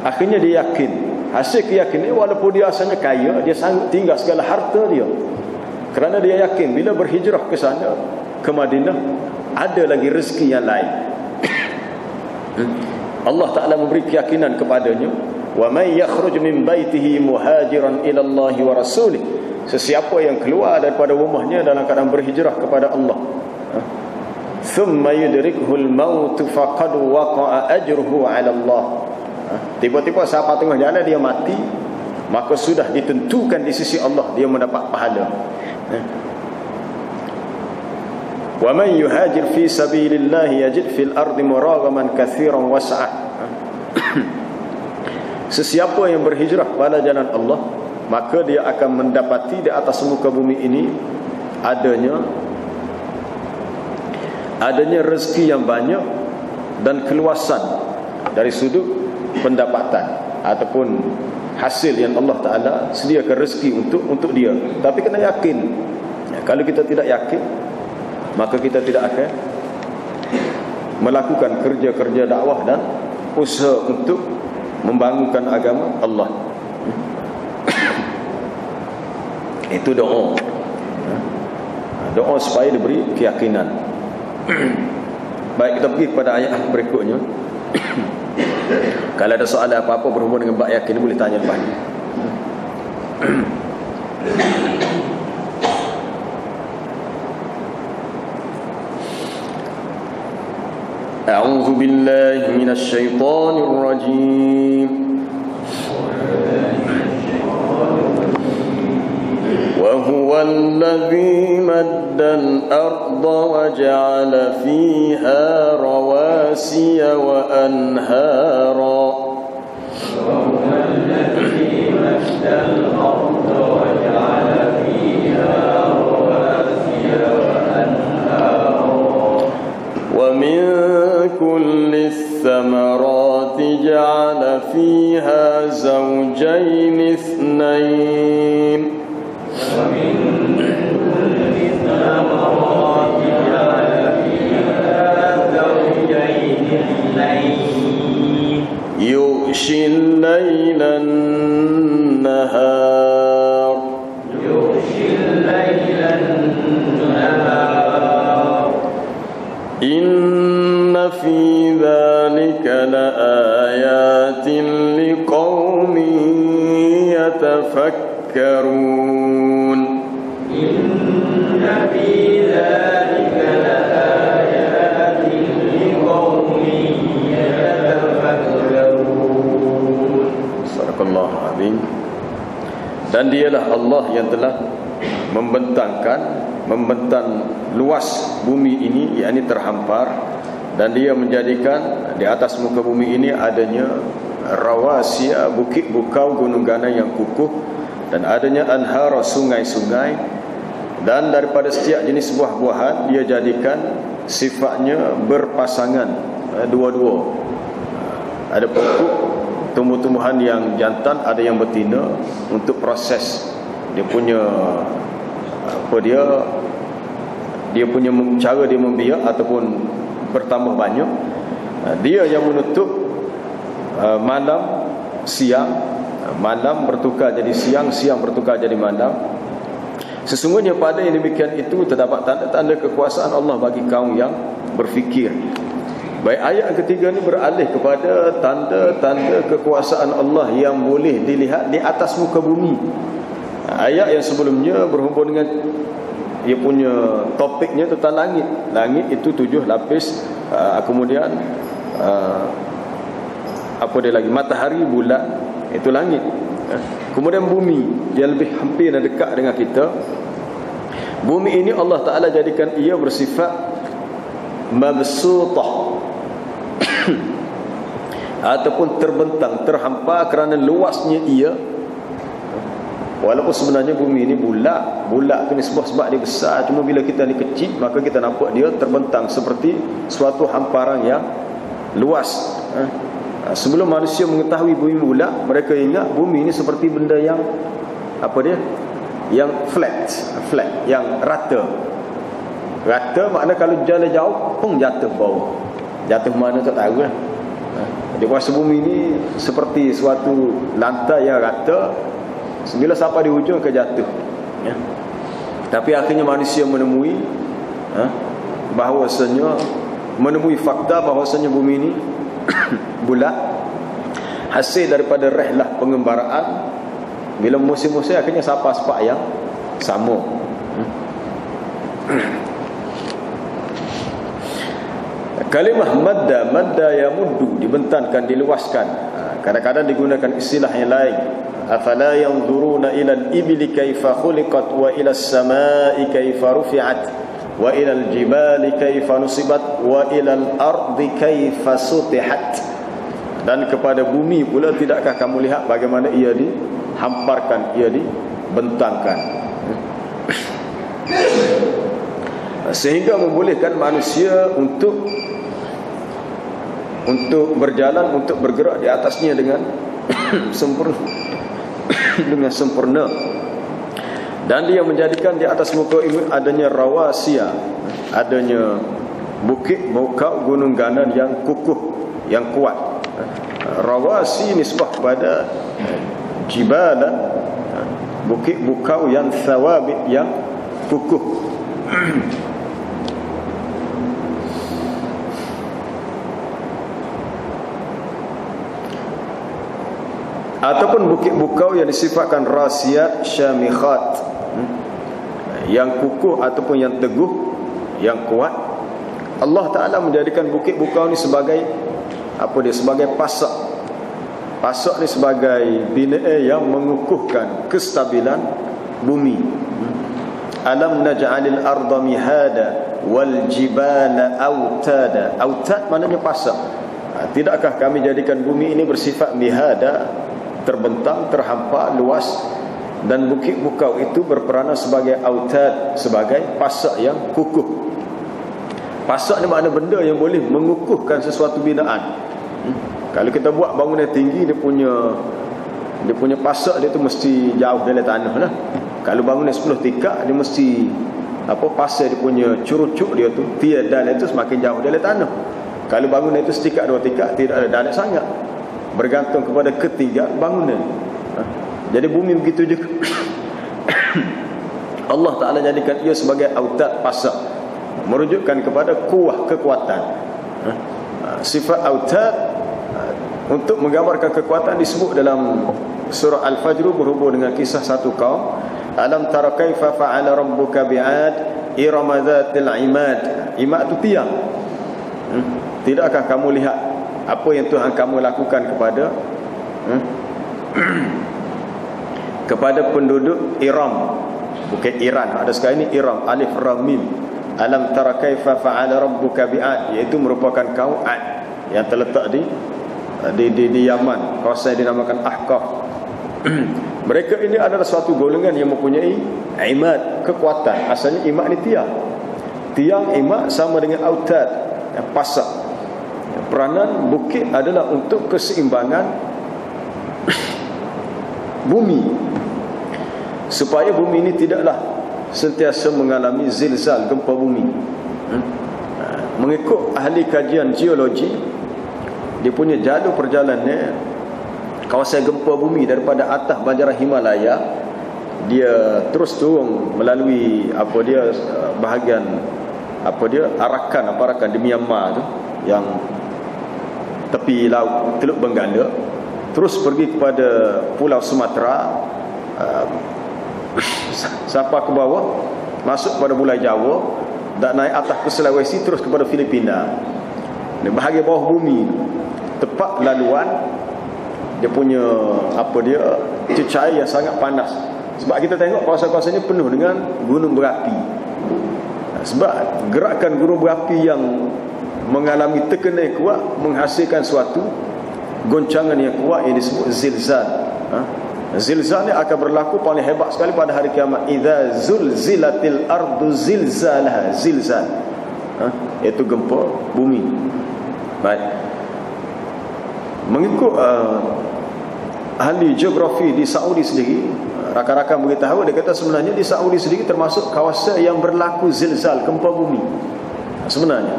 Akhirnya dia yakin. Hasil keyakinan, walaupun dia asalnya kaya, dia sanggup tinggal segala harta dia, kerana dia yakin bila berhijrah ke sana, ke Madinah, ada lagi rezeki yang lain. Allah Ta'ala memberi keyakinan kepadanya, wa may yakhruj min baitihi muhajiran ila Allah wa rasulih, sesiapa yang keluar daripada rumahnya dalam keadaan berhijrah kepada Allah, thumma yudrikuhul maut faqad waqa'a ajruhu 'ala Allah, tiba-tiba saat tengah jalan dia mati, maka sudah ditentukan di sisi Allah dia mendapat pahala. Wa man yuhajir fi sabilillah yajid fil ardi muragaman katsiran was'ah. Sesiapa yang berhijrah pada jalan Allah, maka dia akan mendapati di atas muka bumi ini adanya rezeki yang banyak dan keluasan dari sudut pendapatan ataupun hasil yang Allah Ta'ala sediakan rezeki untuk dia. Tapi kena yakin. Kalau kita tidak yakin, maka kita tidak akan melakukan kerja-kerja dakwah dan usaha untuk membangunkan agama Allah. Itu doa. Doa supaya diberi keyakinan. Baik, kita pergi kepada ayat berikutnya. Kalau ada soalan apa-apa berhubung dengan bab yakin, boleh tanya lepas ni. A'udzu billahi minasy syaithanir rajim. Wa huwal ladzi maddal arda wa ja'ala fiha rawasiya wa anhara. Wa huwal ladzi maddal arda wa ja'ala fiha rawasiya wa anhara. Wa min kulli thamarati ja'ala fiha zawjayn ithnayn. ومن كل الثمرات جعل فيها زوجين اثنين يغشي الليل النهار إن في ذلك لآيات لقوم يتفكرون Dan dialah Allah yang telah membentang luas bumi ini, yakni terhampar, dan dia menjadikan di atas muka bumi ini adanya rawasiya, bukit bukau, gunung ganai yang kukuh, dan adanya anhara, sungai-sungai, dan daripada setiap jenis buah-buahan dia jadikan sifatnya berpasangan, dua-dua. Ada pokok tumbuh-tumbuhan yang jantan, ada yang betina, untuk proses dia punya dia punya cara dia membiak ataupun bertambah banyak. Dia yang menutup malam siang, malam bertukar jadi siang, siang bertukar jadi malam. Sesungguhnya pada yang demikian itu terdapat tanda-tanda kekuasaan Allah bagi kaum yang berfikir. Baik, ayat yang ketiga ni beralih kepada tanda-tanda kekuasaan Allah yang boleh dilihat di atas muka bumi. Ayat yang sebelumnya berhubung dengan Ia punya topiknya tentang langit. Langit itu 7 lapis. Kemudian apa dia lagi, matahari, bulan, itu langit. Kemudian bumi, dia lebih hampir dan dekat dengan kita. Bumi ini Allah Ta'ala jadikan ia bersifat mabsutah ataupun terbentang, terhampar kerana luasnya ia. Walaupun sebenarnya bumi ini bulat. Bulat tu ni sebab dia besar. Cuma bila kita ni kecil, maka kita nampak dia terbentang seperti suatu hamparan yang luas. Sebelum manusia mengetahui bumi bulat, mereka ingat bumi ini seperti benda yang apa dia? Yang flat, yang rata. Rata makna kalau jalan jauh pun jatuh bawah. Jatuh mana tak tahu lah. Dia kuasa bumi ini seperti suatu lantai yang rata. Bila sampai di hujung ke jatuh. Ya. Tapi akhirnya manusia menemui menemui fakta bahawasanya bumi ini bulat, hasil daripada rehlah pengembaraan. Bila musim-musim akhirnya sapa-sapa yang sama. Kalimah madda yamuddu dibentangkan, diluaskan. Kadang-kadang digunakan istilah yang lain. Afala yanzuruna ila al-ibli kaifa khuliqat wa ila as-samai kaifa rufi'at wa ila al-jibali kaifa nusibat wa ila al-ardi kaifa sutihat. Dan kepada bumi pula tidakkah kamu lihat bagaimana ia dihamparkan, ia dibentangkan, sehingga membolehkan manusia untuk berjalan, untuk bergerak di atasnya dengan sempurna. Dan dia menjadikan di atas muka ini adanya rawasiya, adanya bukit, bukau, gunung ganan yang kukuh, yang kuat. Rawasi nisbah pada jibala, bukit bukau yang thawabit, yang kukuh. Ataupun bukit bukau yang disifatkan rasiyat syamikhat, yang kukuh ataupun yang teguh, yang kuat. Allah Ta'ala menjadikan bukit bukau ni sebagai sebagai pasak. Pasak ni sebagai binaan yang mengukuhkan kestabilan bumi. Alam naj'alil arda mihada wal jibala autada. Autad maknanya pasak. Tidakkah kami jadikan bumi ini bersifat mihada, terbentang, terhampar, luas, dan bukit bukau itu berperanan sebagai autad, sebagai pasak yang kukuh. Pasak ni makna benda yang boleh mengukuhkan sesuatu binaan. Kalau kita buat bangunan tinggi, dia punya pasak dia tu mesti jauh dari tanah lah. Kalau bangunan 10 tingkat, dia mesti pasak dia punya curucuk dia tu, tiada dan itu semakin jauh dari tanah. Kalau bangunan itu setingkat 2 tingkat, tidak ada dalam sangat, bergantung kepada ketinggian bangunan. Jadi bumi begitu juga. Allah Ta'ala jadikan ia sebagai autad, pasak, merujukkan kepada kuah, kekuatan. Sifat autad untuk menggambarkan kekuatan disebut dalam surah Al-Fajr berhubung dengan kisah satu kaum. Alam tara kaifa fa'ala rabbuka bi'ad irama dhatil imad. Imad itu tiang. Tidakkah kamu lihat apa yang Tuhan kamu lakukan kepada penduduk Iram, bukan Iran, ada sekarang ini Iram, alif ram mim. Alam tara kaifa fa'ala rabbuka bi'ad, iaitu merupakan kaum Ad yang terletak di Yaman, kawasan yang dinamakan Ahqaf. Mereka ini adalah suatu golongan yang mempunyai imad, kekuatan. Asalnya imad ni tiang. Tiang imad sama dengan autad, pasak. Peranan bukit adalah untuk keseimbangan bumi, supaya bumi ini tidaklah sentiasa mengalami zilzal, gempa bumi. Mengikut ahli kajian geologi, dia punya jalur perjalanannya, kawasan gempa bumi daripada atas banjaran Himalaya, dia terus turun melalui bahagian Arakan di Myanmar tu, yang tepi laut Teluk Benggala, terus pergi kepada Pulau Sumatera, sampai ke bawah masuk pada Pulau Jawa dan naik atas ke Sulawesi terus kepada Filipina. Ini bahagian bawah bumi, tepat laluan dia punya cecair yang sangat panas. Sebab kita tengok kawasan-kawasan ini penuh dengan gunung berapi. Sebab gerakan gunung berapi yang mengalami tekanan kuat menghasilkan suatu goncangan yang kuat yang disebut zilzal. Zilzal ni akan berlaku paling hebat sekali pada hari kiamat. Idza zulzilatil ardu zilzalaha, zilzal. Iaitu gempa bumi. Baik. Mengikut ahli geografi di Saudi sendiri, rakan-rakan beritahu, dia kata sebenarnya di Saudi sendiri termasuk kawasan yang berlaku zilzal, gempa bumi. Sebenarnya.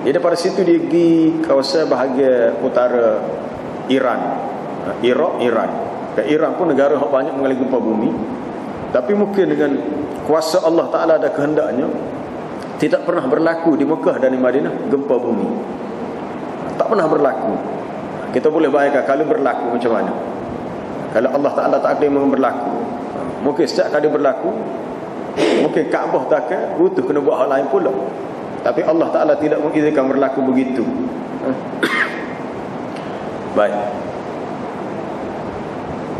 Jadi pada situ dia pergi kawasan bahagian utara Iran, Iraq, Iran. Dan Iran pun negara yang banyak mengalami gempa bumi. Tapi mungkin dengan kuasa Allah Ta'ala ada kehendaknya, tidak pernah berlaku di Mekah dan di Madinah gempa bumi. Tak pernah berlaku. Kita boleh bayangkan kalau berlaku macam mana. Kalau Allah Ta'ala takdir memang berlaku, mungkin setiap kali berlaku, mungkin Kaabah takkan runtuh, kena buat hal lain pula. Tapi Allah Ta'ala tidak mengizinkan berlaku begitu. Baik.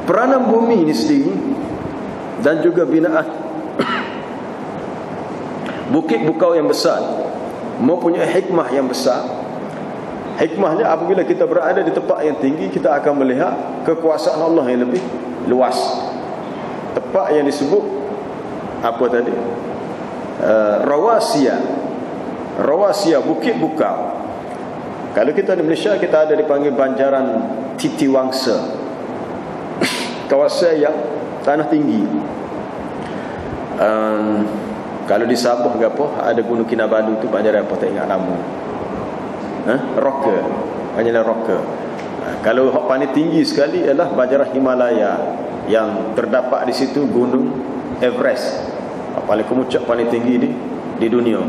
Peranan bumi ini sendiri dan juga binaan bukit bukau yang besar mempunyai hikmah yang besar. Hikmahnya apabila kita berada di tempat yang tinggi, kita akan melihat kekuasaan Allah yang lebih luas. Tempat yang disebut apa tadi? Rawasiya, bukit bukau. Kalau kita di Malaysia, kita ada dipanggil Banjaran Titiwangsa, kawasan yang tanah tinggi. Kalau di Sabah ke apa, ada Gunung Kinabalu tu, Banjaran apa tak ingat nama. Rocker, Banjaran Rocker. Kalau hak paling tinggi sekali ialah Banjaran Himalaya, yang terdapat di situ Gunung Everest, paling kemuncak paling tinggi di dunia.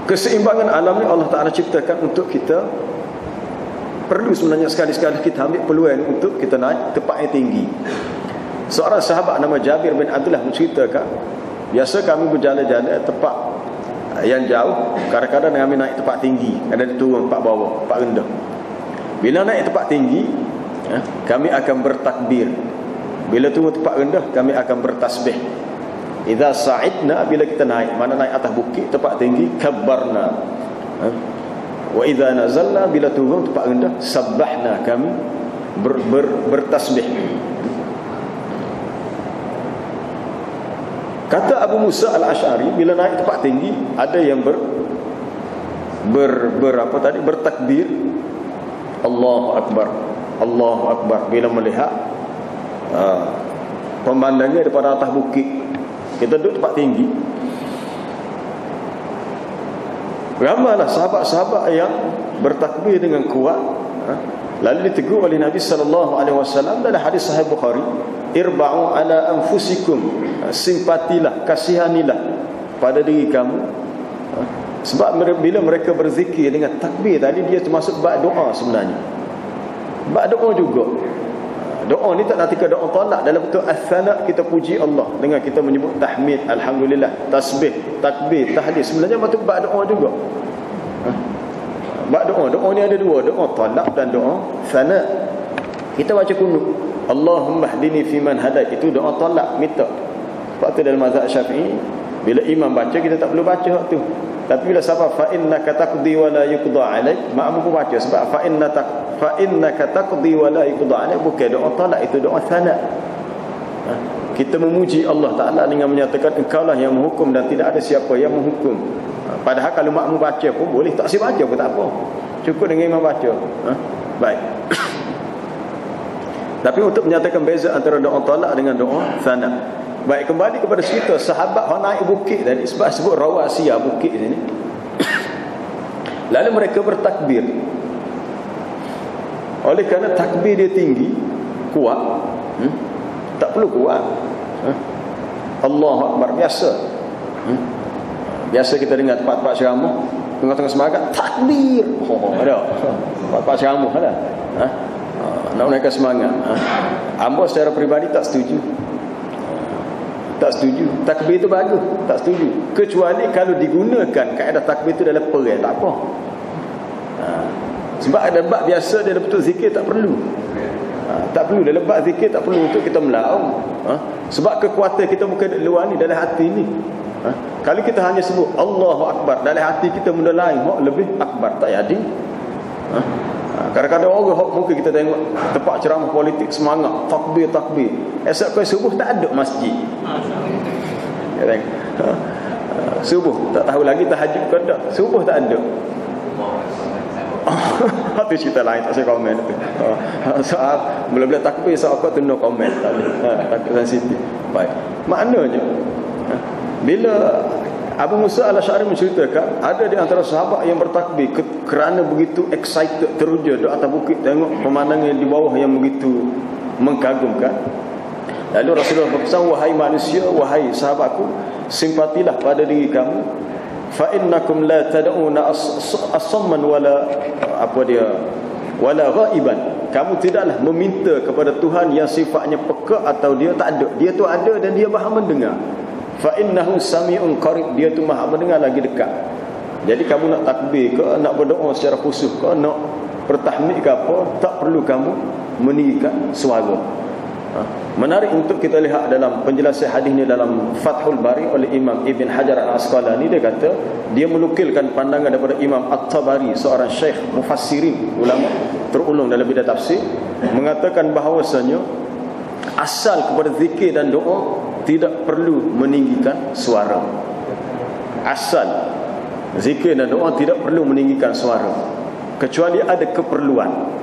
Keseimbangan alam ni Allah Ta'ala ciptakan untuk kita. Perlu sebenarnya sekali-sekali kita ambil peluang untuk kita naik tempat yang tinggi. Seorang sahabat nama Jabir bin Abdullah menceritakan, biasa kami berjalan-jalan tempat yang jauh, kadang-kadang kami naik tempat tinggi, ada turun tempat bawah, tempat rendah. Bila naik tempat tinggi, kami akan bertakbir. Bila turun tempat rendah, kami akan bertasbih. Idza sa'idna, bila kita naik, mana naik atas bukit tempat tinggi, kabbarna. Wa idza nazalna, bila turun tempat rendah, sabbahna, kami bertasbih. Kata Abu Musa Al-Asy'ari, bila naik tempat tinggi, ada yang bertakbir, Allahu Akbar, Allahu Akbar, bila melihat pemandangan daripada atas bukit. Kita duduk tempat tinggi. Ramailah sahabat-sahabat yang bertakbir dengan kuat. Lalu ditegur oleh Nabi SAW dalam hadis Sahih Bukhari, irba'u ala anfusikum, simpatilah, kasihanilah pada diri kamu. Sebab bila mereka berzikir dengan takbir tadi, dia termasuk bab doa sebenarnya. Bab doa juga. Doa ni tak nanti ke doa talak, dalam bentuk as-sana, kita puji Allah dengan kita menyebut tahmid, alhamdulillah, tasbih, takbir, tahlil. Sebenarnya bentuk bab doa juga. Bab doa ni ada dua, doa talak dan doa sana. Kita baca kunut, Allahumma hdini fiman hadait, itu doa talak, minta. Sebab tu dalam mazhab Syafi'i, bila imam baca, kita tak perlu baca tu. Tapi bila siapa fa innaka taqdi wa la yuqda alaik, makmum pun baca. Sebab fa innaka taqdi wa la yuqda alaik bukan doa talak, itu doa sana. Kita memuji Allah Ta'ala dengan menyatakan engkaulah yang menghukum dan tidak ada siapa yang menghukum. Padahal kalau makmum baca pun boleh, tak si baca pun tak apa, cukup dengan imam baca. Baik. Tapi untuk menyatakan beza antara doa talak dengan doa sana. Baik, kembali kepada cerita sahabat yang naik bukit tadi, sebab sebut rawasiyah, bukit sini. Lalu mereka bertakbir. Oleh kerana takbir dia tinggi, kuat, tak perlu kuat. Allahu Akbar biasa. Biasa kita dengar tempat-tempat ceramah, tengah-tengah semangat takbir. Ada. Tempat-tempat ceramah ada. nak menaikkan semangat. Hamba secara peribadi tak setuju. Tak setuju. Takbir itu bagus, tak setuju. Kecuali kalau digunakan kaedah takbir itu dalam perang, tak apa. Sebab ada bab biasa dia betul zikir tak perlu. Tak perlu dalam bab zikir, tak perlu untuk kita melaung. Sebab kekuatan kita bukan di luar ni, dalam hati ni. Kalau kita hanya sebut Allahu Akbar, dalam hati kita benda lain, lebih akbar tak jadi. Kadang-kadang orang mungkin kita tengok tempat ceramah politik semangat takbir. Esok kau subuh tak ada masjid. Ya tengok. Subuh tak tahu lagi tahajud ke tak. Subuh tak ada. Itu cerita lain, tak saya komen tu. Soal bila-bila takbir soal kau tu no komen, tak ada. Takut sensitif. Baik. Maknanya bila Abu Musa al-Asy'ari menceritakan ada di antara sahabat yang bertakbir kerana begitu excited, teruja di atas bukit tengok pemandangan di bawah yang begitu mengagumkan. Lalu Rasulullah berpesan, wahai manusia, wahai sahabatku, simpatilah pada diri kamu, fa innakum la tad'una as-samman wala wala ghaiban. Kamu tidaklah meminta kepada Tuhan yang sifatnya peka atau dia tak ada. Dia tu ada dan dia Maha mendengar. Fa innahu sami'un qarib, dia tu Maha mendengar lagi dekat. Jadi kamu nak takbir ke, nak berdoa secara khusyuk ke, nak bertahmid ke apa, tak perlu kamu meninggikan suara. Menarik untuk kita lihat dalam penjelasan hadis ni dalam Fathul Bari oleh Imam Ibn Hajar Al-Asqalani. Dia kata, dia menukilkan pandangan daripada Imam At-Tabari, seorang syekh mufassirin, ulama terulung dalam bidang tafsir, mengatakan bahawasanya asal kepada zikir dan doa tidak perlu meninggikan suara. Asal zikir dan doa tidak perlu meninggikan suara, kecuali ada keperluan.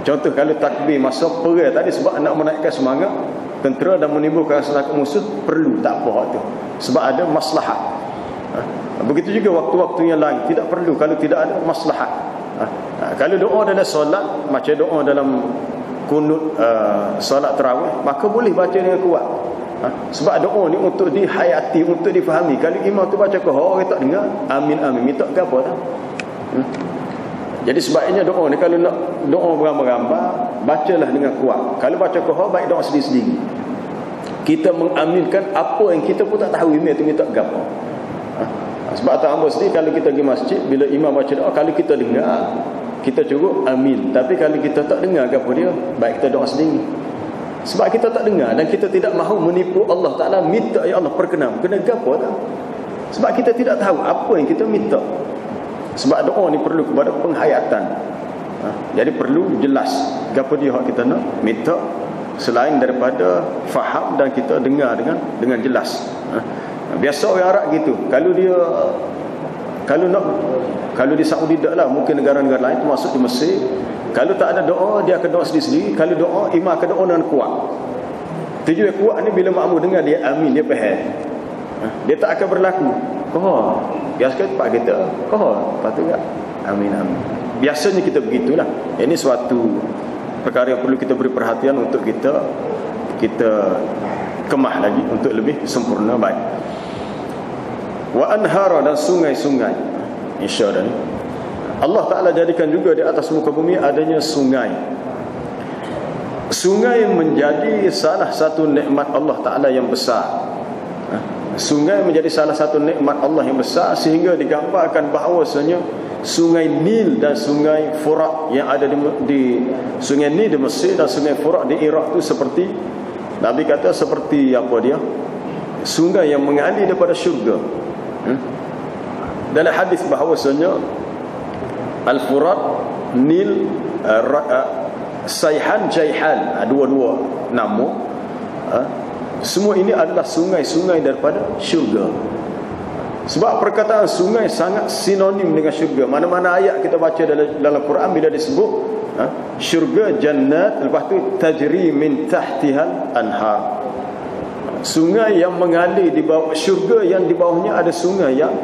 Contoh kalau takbir masa perang tadi sebab nak menaikkan semangat tentera dan menimbulkan rasa takut musuh, perlu, tak apa waktu, sebab ada maslahat. Begitu juga waktu-waktu yang lain tidak perlu kalau tidak ada maslahat. Kalau doa dalam solat, macam doa dalam kunut solat tarawih, maka boleh baca dengan kuat. Sebab doa ni untuk dihayati, untuk difahami. Kalau imam tu baca kohor, orang tak dengar, amin amin, minta ke apa tak? Jadi sebabnya doa ni kalau nak doa berambar-rambar, bacalah dengan kuat. Kalau baca kohor, baik doa sendiri-sendiri. Kita mengaminkan apa yang kita pun tak tahu imam tu minta ke apa. Sebab tak hamba sendiri, kalau kita pergi masjid, bila imam baca doa, kalau kita dengar, kita cukup amin. Tapi kalau kita tak dengar ke apa dia, baik kita doa sendiri. Sebab kita tak dengar dan kita tidak mahu menipu Allah Ta'ala, minta ya Allah perkenan, kena gapo tak? Sebab kita tidak tahu apa yang kita minta. Sebab doa ni perlu kepada penghayatan. Jadi perlu jelas gapo dia hak kita nak minta, selain daripada faham dan kita dengar dengan jelas. Biasa orang Arab gitu. Kalau di Saudi tak lah, mungkin negara-negara lain termasuk di Mesir, kalau tak ada doa, dia akan doa sendiri-sendiri. Kalau doa, imam akan doa dengan kuat. Tujuan kuat ni bila makmum dengar dia amin, dia faham. Dia tak akan berlaku kohor. Biasa pak kita kohor, lepas tu tak amin amin. Biasanya kita begitulah. Ini suatu perkara yang perlu kita beri perhatian untuk kita kemah lagi untuk lebih sempurna. Baik. Wa anhara, dan sungai-sungai. InsyaAllah ni Allah Ta'ala jadikan juga di atas muka bumi adanya sungai. Sungai menjadi salah satu nikmat Allah Ta'ala yang besar. Sungai menjadi salah satu nikmat Allah yang besar, sehingga digambarkan bahawasanya sungai Nil dan sungai Furat yang ada di sungai Nil di Mesir dan sungai Furat di Iraq tu seperti, Nabi kata seperti apa dia? Sungai yang mengalir daripada syurga. Dalam hadis bahawasanya Al-Furat, Nil, Sayhan, Jaihan, dua-dua nama, semua ini adalah sungai-sungai daripada syurga. Sebab perkataan sungai sangat sinonim dengan syurga. Mana-mana ayat kita baca dalam Quran, bila disebut syurga, jannat, lepas tu tajri min tahtihal anhar, sungai yang mengalir di bawah syurga, yang di bawahnya ada sungai yang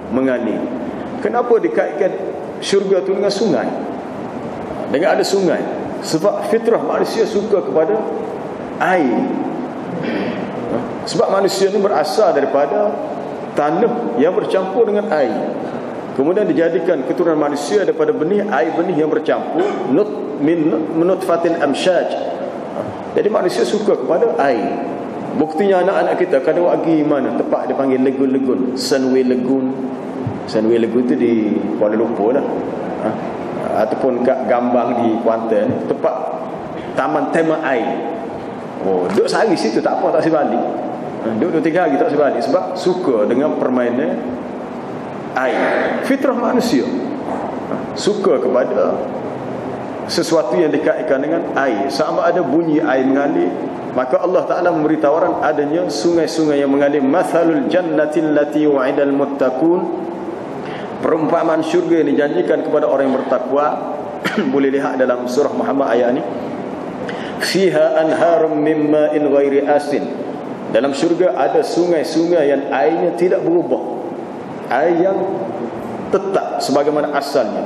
mengalir. Kenapa dikaitkan syurga itu dengan sungai, dengan ada sungai? Sebab fitrah manusia suka kepada air. Sebab manusia ni berasal daripada tanah yang bercampur dengan air, kemudian dijadikan keturunan manusia daripada benih, air benih yang bercampur, min nutfatil amsyaj. Jadi manusia suka kepada air. Buktinya anak-anak kita kadang pergi mana tempat dia panggil legun-legun, Sunway Lagoon. Sunway Lagoon tu di Kuala Lumpur lah. Ataupun kat Gambang di Kuantan, tempat taman tema air. Oh, duduk sehari situ tak apa, tak sebalik. Duduk 2-3 hari tak sebalik sebab suka dengan permainan air. Fitrah manusia suka kepada sesuatu yang dikaitkan dengan air. Sama ada bunyi air mengalir, maka Allah Ta'ala memberi tawaran adanya sungai-sungai yang mengalir. Mathalul jannati allati wa'idal muttaqun, perumpamaan syurga yang dijanjikan kepada orang yang bertakwa. Boleh lihat dalam surah Muhammad ayat ni. Fiha anharum min ma'in ghairi asin. Dalam syurga ada sungai-sungai yang airnya tidak berubah, air yang tetap sebagaimana asalnya.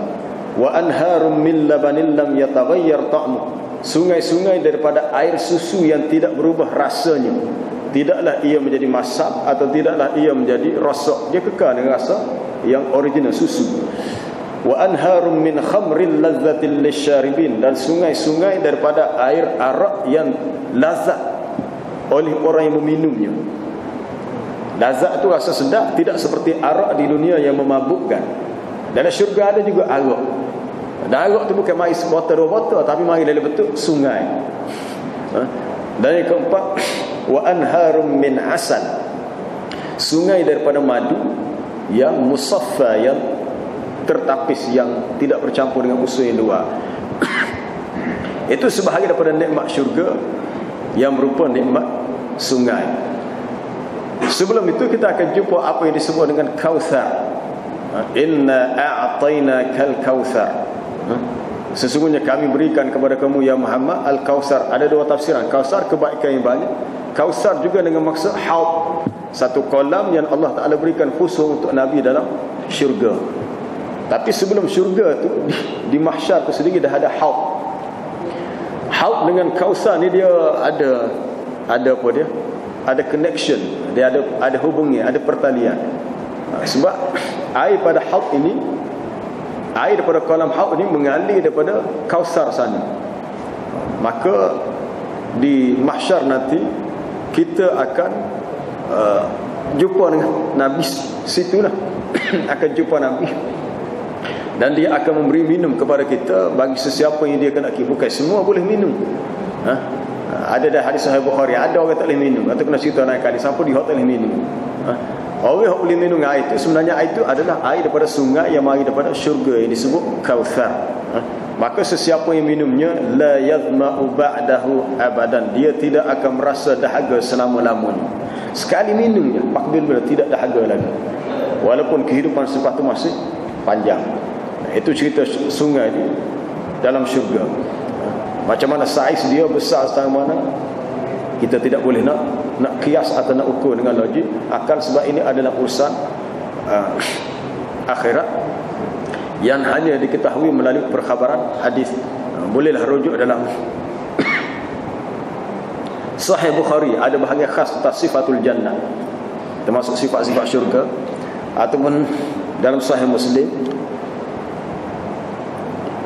Wa anharum min labanin lam yataghayyar ta'mu. Sungai-sungai daripada air susu yang tidak berubah rasanya. Tidaklah ia menjadi masam atau tidaklah ia menjadi rosak, dia kekal dengan rasa yang original susu. Wa anharum min khamrin lazzatil lisyaribin, dan sungai-sungai daripada air arak yang lazat oleh orang yang meminumnya. Lazat itu rasa sedap, tidak seperti arak di dunia yang memabukkan. Dalam syurga ada juga arak. Dan arak itu bukan mari sebotol 2 botol, tapi mari dalam bentuk sungai. Dan yang keempat, wa anharum min asal, sungai daripada madu yang musaffa, yang tertapis, yang tidak bercampur dengan usus yang luar. Itu sebahagian daripada nikmat syurga yang berupa nikmat sungai. Sebelum itu kita akan jumpa apa yang disebut dengan Kautsar. Inna a'tainakal kautsar. Sesungguhnya kami berikan kepada kamu ya Muhammad al-Kautsar. Ada 2 tafsiran. Kautsar kebaikan yang banyak, Kautsar juga dengan maksud haud, satu kolam yang Allah Ta'ala berikan khusus untuk Nabi dalam syurga. Tapi sebelum syurga tu, di mahsyar tu sendiri dah ada haud. Haud dengan Kautsar ni dia ada apa dia? Ada connection, dia ada hubungan, ada pertalian. Sebab air pada haud ini, air daripada kolam haud ini mengalir daripada Kautsar sana. Maka di mahsyar nanti kita akan jumpa dengan Nabi situlah. Akan jumpa Nabi, dan dia akan memberi minum kepada kita bagi sesiapa yang dia kehendaki. Bukan semua boleh minum. Ada dah hadis Sahih Bukhari, ada orang tak boleh minum. Atau kena cerita naik kali siapa dia tak boleh minum. Orang yang boleh minum air itu sebenarnya air itu adalah air daripada sungai yang mari daripada syurga yang disebut Kautsar. Maka sesiapa yang minumnya la yadma'u ba'dahu abadan, dia tidak akan merasa dahaga selama-lamanya. Sekali minumnya bila tidak dahaga lagi, walaupun kehidupan selepas itu masih panjang. Itu cerita sungai di dalam syurga. Macam mana saiz dia besar setang mana, kita tidak boleh nak kias atau nak ukur dengan logik akal, sebab ini adalah urusan akhirat yang hanya diketahui melalui perkhabaran hadis. Bolehlah rujuk dalam Sahih Bukhari, ada bahagian khas tentang sifatul jannah, termasuk sifat-sifat syurga. Ataupun dalam Sahih Muslim,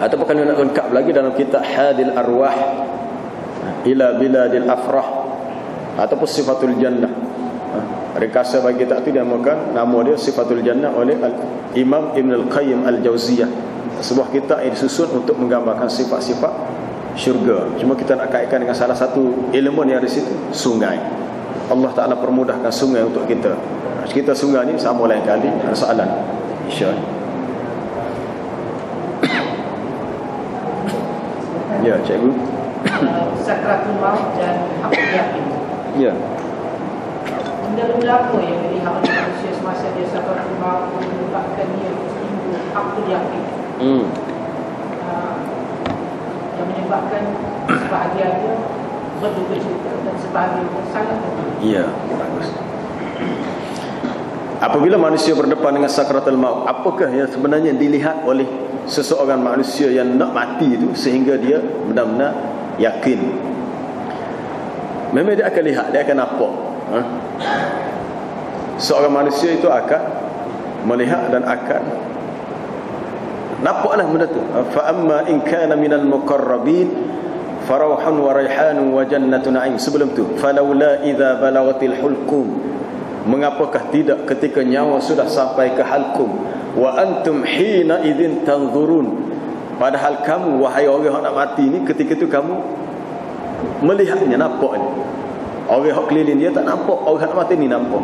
ataupun kalau nak lengkap lagi dalam kitab Hadil Arwah ila Biladil Afrah, ataupun sifatul jannah. Rekasa bagi kitab itu dinamakan, nama dia Sifatul Jannah oleh Imam Ibn Al-Qayyim Al-Jauziyah. Sebuah kitab yang disusun untuk menggambarkan sifat-sifat syurga. Cuma kita nak kaitkan dengan salah satu elemen yang ada di situ, sungai. Allah Ta'ala permudahkan sungai untuk kita. Kita sungai ni sama lain kali soalan, insya-Allah. Ya, cikgu. Sakratul maut dan hak yakin. Ya. Benda-benda apa yang dilihat oleh manusia semasa dia sakratul maut menyebabkan dia timbul hak yakin? Yang menyebabkan sebahagian dia berduka cita dan sebahagian dia sangat berduka. Ya, bagus. Apabila manusia berdepan dengan sakratul maut, apakah yang sebenarnya dilihat oleh seseorang manusia yang nak mati itu sehingga dia benar-benar yakin? Memang dia akan lihat, dia akan nampak. Seorang manusia itu akan melihat dan akan Nampaklah benda tu. Fa amma in kana minal muqarrabin farauhun wa raihanun wa jannatu na'im. Sebelum tu, falaula idza balagatil hulqum, mengapakah tidak ketika nyawa sudah sampai ke halqum, wa antum hina idzin tanzurun, padahal kamu wahai orang yang nak mati ni ketika itu kamu melihatnya, nampak ni. Orang yang keliling dia tak nampak, orang yang nak mati ni nampak.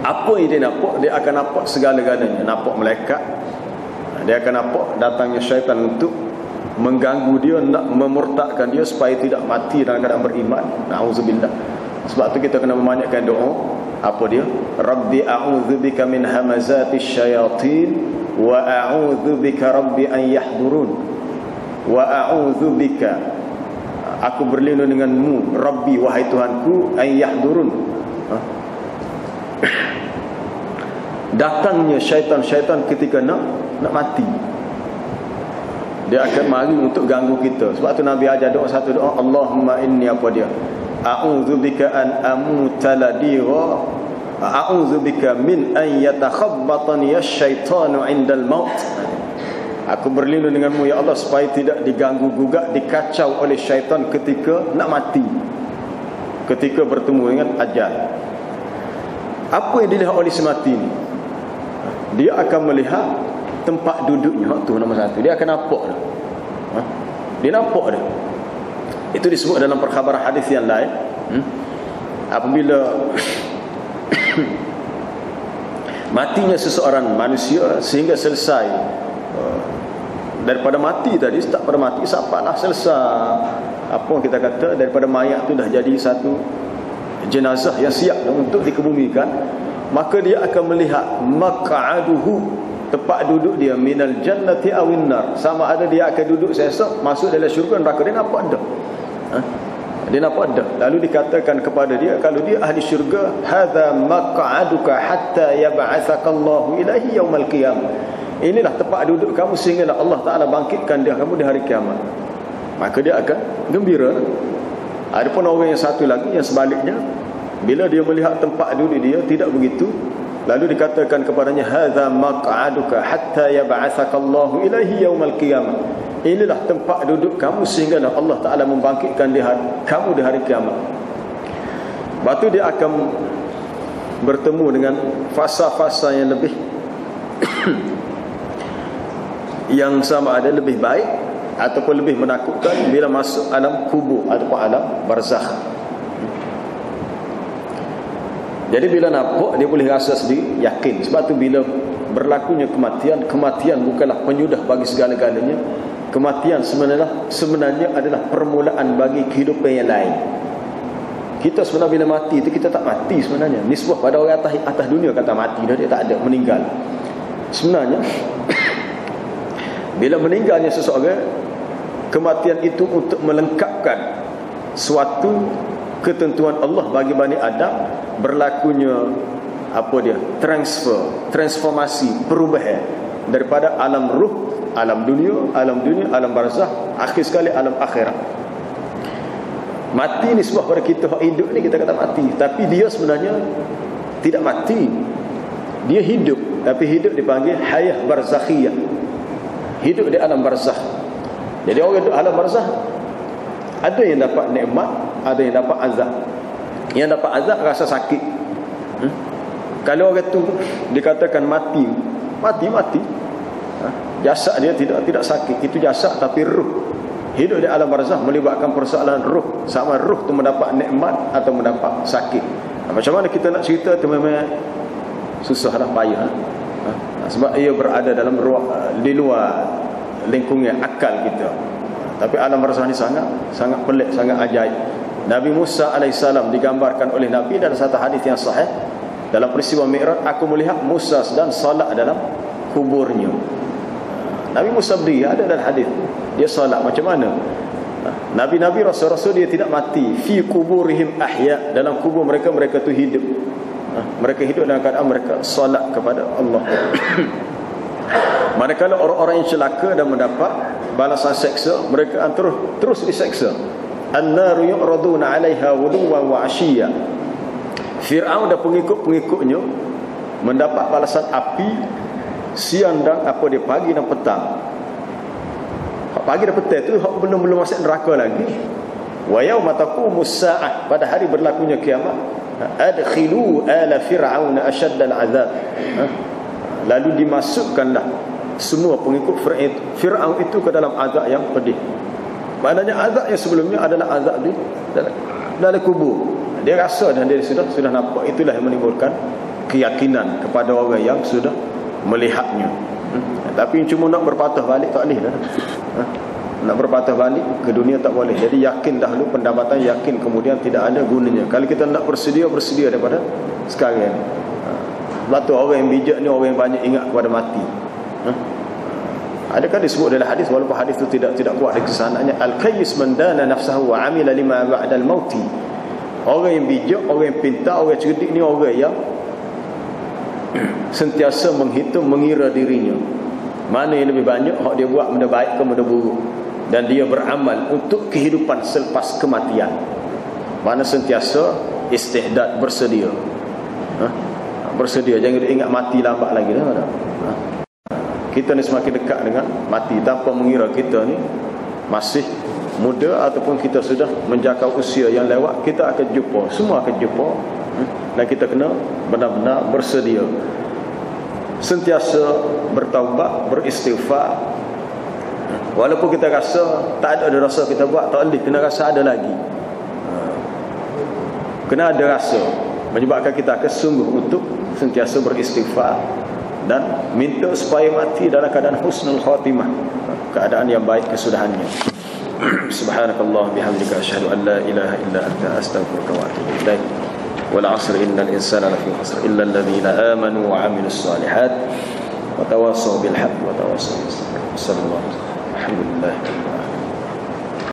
Apa yang dia nampak? Dia akan nampak segala-galanya. Nampak malaikat, dia akan nampak datangnya syaitan untuk mengganggu dia, nak memurtadkan dia supaya tidak mati dalam keadaan beriman. Na'udzubillah. Sebab tu kita kena memanyakkan doa. Apa dia? Rabbi a'udzubika min hamazatis syayatin wa a'udzubika rabbi an yahdurun. Wa a'udzubika, aku berlindung denganmu Rabbi, wahai Tuhanku, an yahdurun, datangnya syaitan-syaitan ketika nak mati. Dia akan mari untuk ganggu kita. Sebab tu Nabi ajar doa, satu doa, Allahumma inni, apa dia? A'udzubika an amuta ladira, a'udzubika min an yatakhabbatani asyaitanu indal maut. Aku berlindung denganmu ya Allah supaya tidak diganggu gugat, dikacau oleh syaitan ketika nak mati, ketika bertemu dengan ajal. Apa yang dilihat oleh si mati ni? Dia akan melihat tempat duduknya. Tu nombor satu. Dia akan nampak dah. Dia nampak dah. Itu disebut dalam perkhabaran hadis yang lain. Apabila matinya seseorang manusia sehingga selesai daripada mati tadi, start pada mati sampailah selesai, apa kita kata, daripada mayat tu dah jadi satu jenazah yang siap untuk dikebumikan, maka dia akan melihat maq'aduhu, tempat duduk dia, minal jannati awin nar, sama ada dia akan duduk esok masuk dalam syurga neraka. Dia nampak dah. Dia nampak dah. Lalu dikatakan kepada dia, kalau dia ahli syurga, hadza maq'aduka hatta yab'atsaka Allahu ilaihi yaumal qiyamah. Inilah tempat duduk kamu sehinggalah Allah Ta'ala bangkitkan dia kamu di hari kiamat. Maka dia akan gembira. Adapun orang yang satu lagi yang sebaliknya, bila dia melihat tempat duduk dia tidak begitu, lalu dikatakan kepadanya, hadza maq'aduka hatta yab'atsaka Allahu ilaihi yaumal qiyamah. Inilah tempat duduk kamu sehinggalah Allah Ta'ala membangkitkan kamu di hari kiamat. Lepas tu dia akan bertemu dengan fasa-fasa yang lebih yang sama ada lebih baik ataupun lebih menakutkan bila masuk alam kubur ataupun alam barzakh. Jadi bila nampak, dia boleh rasa sendiri, yakin. Sebab tu bila berlakunya kematian bukanlah penyudah bagi segala-galanya. Kematian sebenarnya adalah permulaan bagi kehidupan yang lain. Kita sebenarnya bila mati itu kita tak mati sebenarnya. Nisbah pada orang atas dunia kata mati dah, dia tak ada, meninggal. Sebenarnya bila meninggalnya seseorang, kematian itu untuk melengkapkan suatu ketentuan Allah bagi Bani Adam, berlakunya apa dia? Transformasi, perubahan daripada alam ruh, alam dunia, alam barzakh, akhir sekali alam akhirat. Mati ni sebab pada kita hidup ni kita kata mati, tapi dia sebenarnya tidak mati. Dia hidup, tapi hidup dipanggil hayah barzakhiyah. Hidup di alam barzakh. Jadi orang hidup alam barzakh, ada yang dapat nikmat, ada yang dapat azab. Yang dapat azab rasa sakit. Kalau orang tu dikatakan mati, jasad dia tidak sakit, itu jasad, tapi ruh hidup di alam barzakh melibatkan persoalan ruh, sama ruh tu mendapat nikmat atau mendapat sakit. Macam mana kita nak cerita tu, memang susahlah, payah. Sebab ia berada dalam di luar lingkungan akal kita. Tapi alam barzakh ni sangat pelik, sangat ajaib. Nabi Musa alaihissalam digambarkan oleh Nabi dalam satu hadis yang sahih, dalam peristiwa Mi'raj, aku melihat Musa sedang salat dalam kuburnya. Nabi Musa berdiri, ada dalam hadis, dia salat. Macam mana? Nabi-nabi, rasul-rasul dia tidak mati. Fi kuburihim ahya, dalam kubur mereka tu hidup. Mereka hidup dalam keadaan mereka salat kepada Allah. Manakala orang-orang yang celaka dan mendapat balasan seksa, mereka terus diseksa. An-naru yu'raduna 'alaiha ghuduwan wa 'ashiyya. Fir'aun dan pengikut-pengikutnya mendapat balasan api siang dan apa dia pagi dan petang. Pagi dan petang tu belum masuk neraka lagi. Wa yauma taqumus saa'ah, pada hari berlakunya kiamat, adkhilu ala fir'aun ashaddal azab. Lalu dimasukkanlah semua pengikut Fir'aun itu ke dalam azab yang pedih. Maknanya azab yang sebelumnya adalah azab di dalam kubur. Dia rasa dan dia sudah nampak. Itulah yang menimbulkan keyakinan kepada orang yang sudah melihatnya. Tapi cuma nak berpatah balik tak boleh dah. Nak berpatah balik ke dunia tak boleh. Jadi yakin dahulu, pendapatan yakin, kemudian tidak ada gunanya. Kalau kita nak bersedia daripada sekarang ni. Sebab tu orang yang bijak ni orang yang banyak ingat kepada mati. Adakah disebut dalam hadis, walaupun hadis itu tidak kuat dari kesananya, al-kayyis man dana nafsahu wa amila lima ba'dal mauti. Orang yang bijak, orang yang pintar, orang yang cerdik ni orang yang sentiasa menghitung, mengira dirinya. Mana yang lebih banyak hak dia buat, benda baik ke benda buruk, dan dia beramal untuk kehidupan selepas kematian. Mana sentiasa istihdad, bersedia. Bersedia, jangan ingat mati lambat lagi dah. Kita ni semakin dekat dengan mati tanpa mengira kita ni masih muda ataupun kita sudah menjangkau usia yang lewat. Kita akan jumpa, semua akan jumpa, dan kita kena benar-benar bersedia, sentiasa bertaubat, beristighfar. Walaupun kita rasa tak ada rasa kita buat, tak boleh, kena rasa ada lagi. Kena ada rasa, menyebabkan kita akan sungguh untuk sentiasa beristighfar dan minta supaya mati dalam keadaan husnul khatimah, keadaan yang baik kesudahannya. Subhanakallah bihamdika asyhadu an la ilaha illa anta astaghfiruka wa atubu ilaik. Wal 'asri innal insana lafi khusr illa alladhina amanu wa 'amilus salihat wa tawassaw bil haqqi wa tawassaw bis sabr. Alhamdulillah.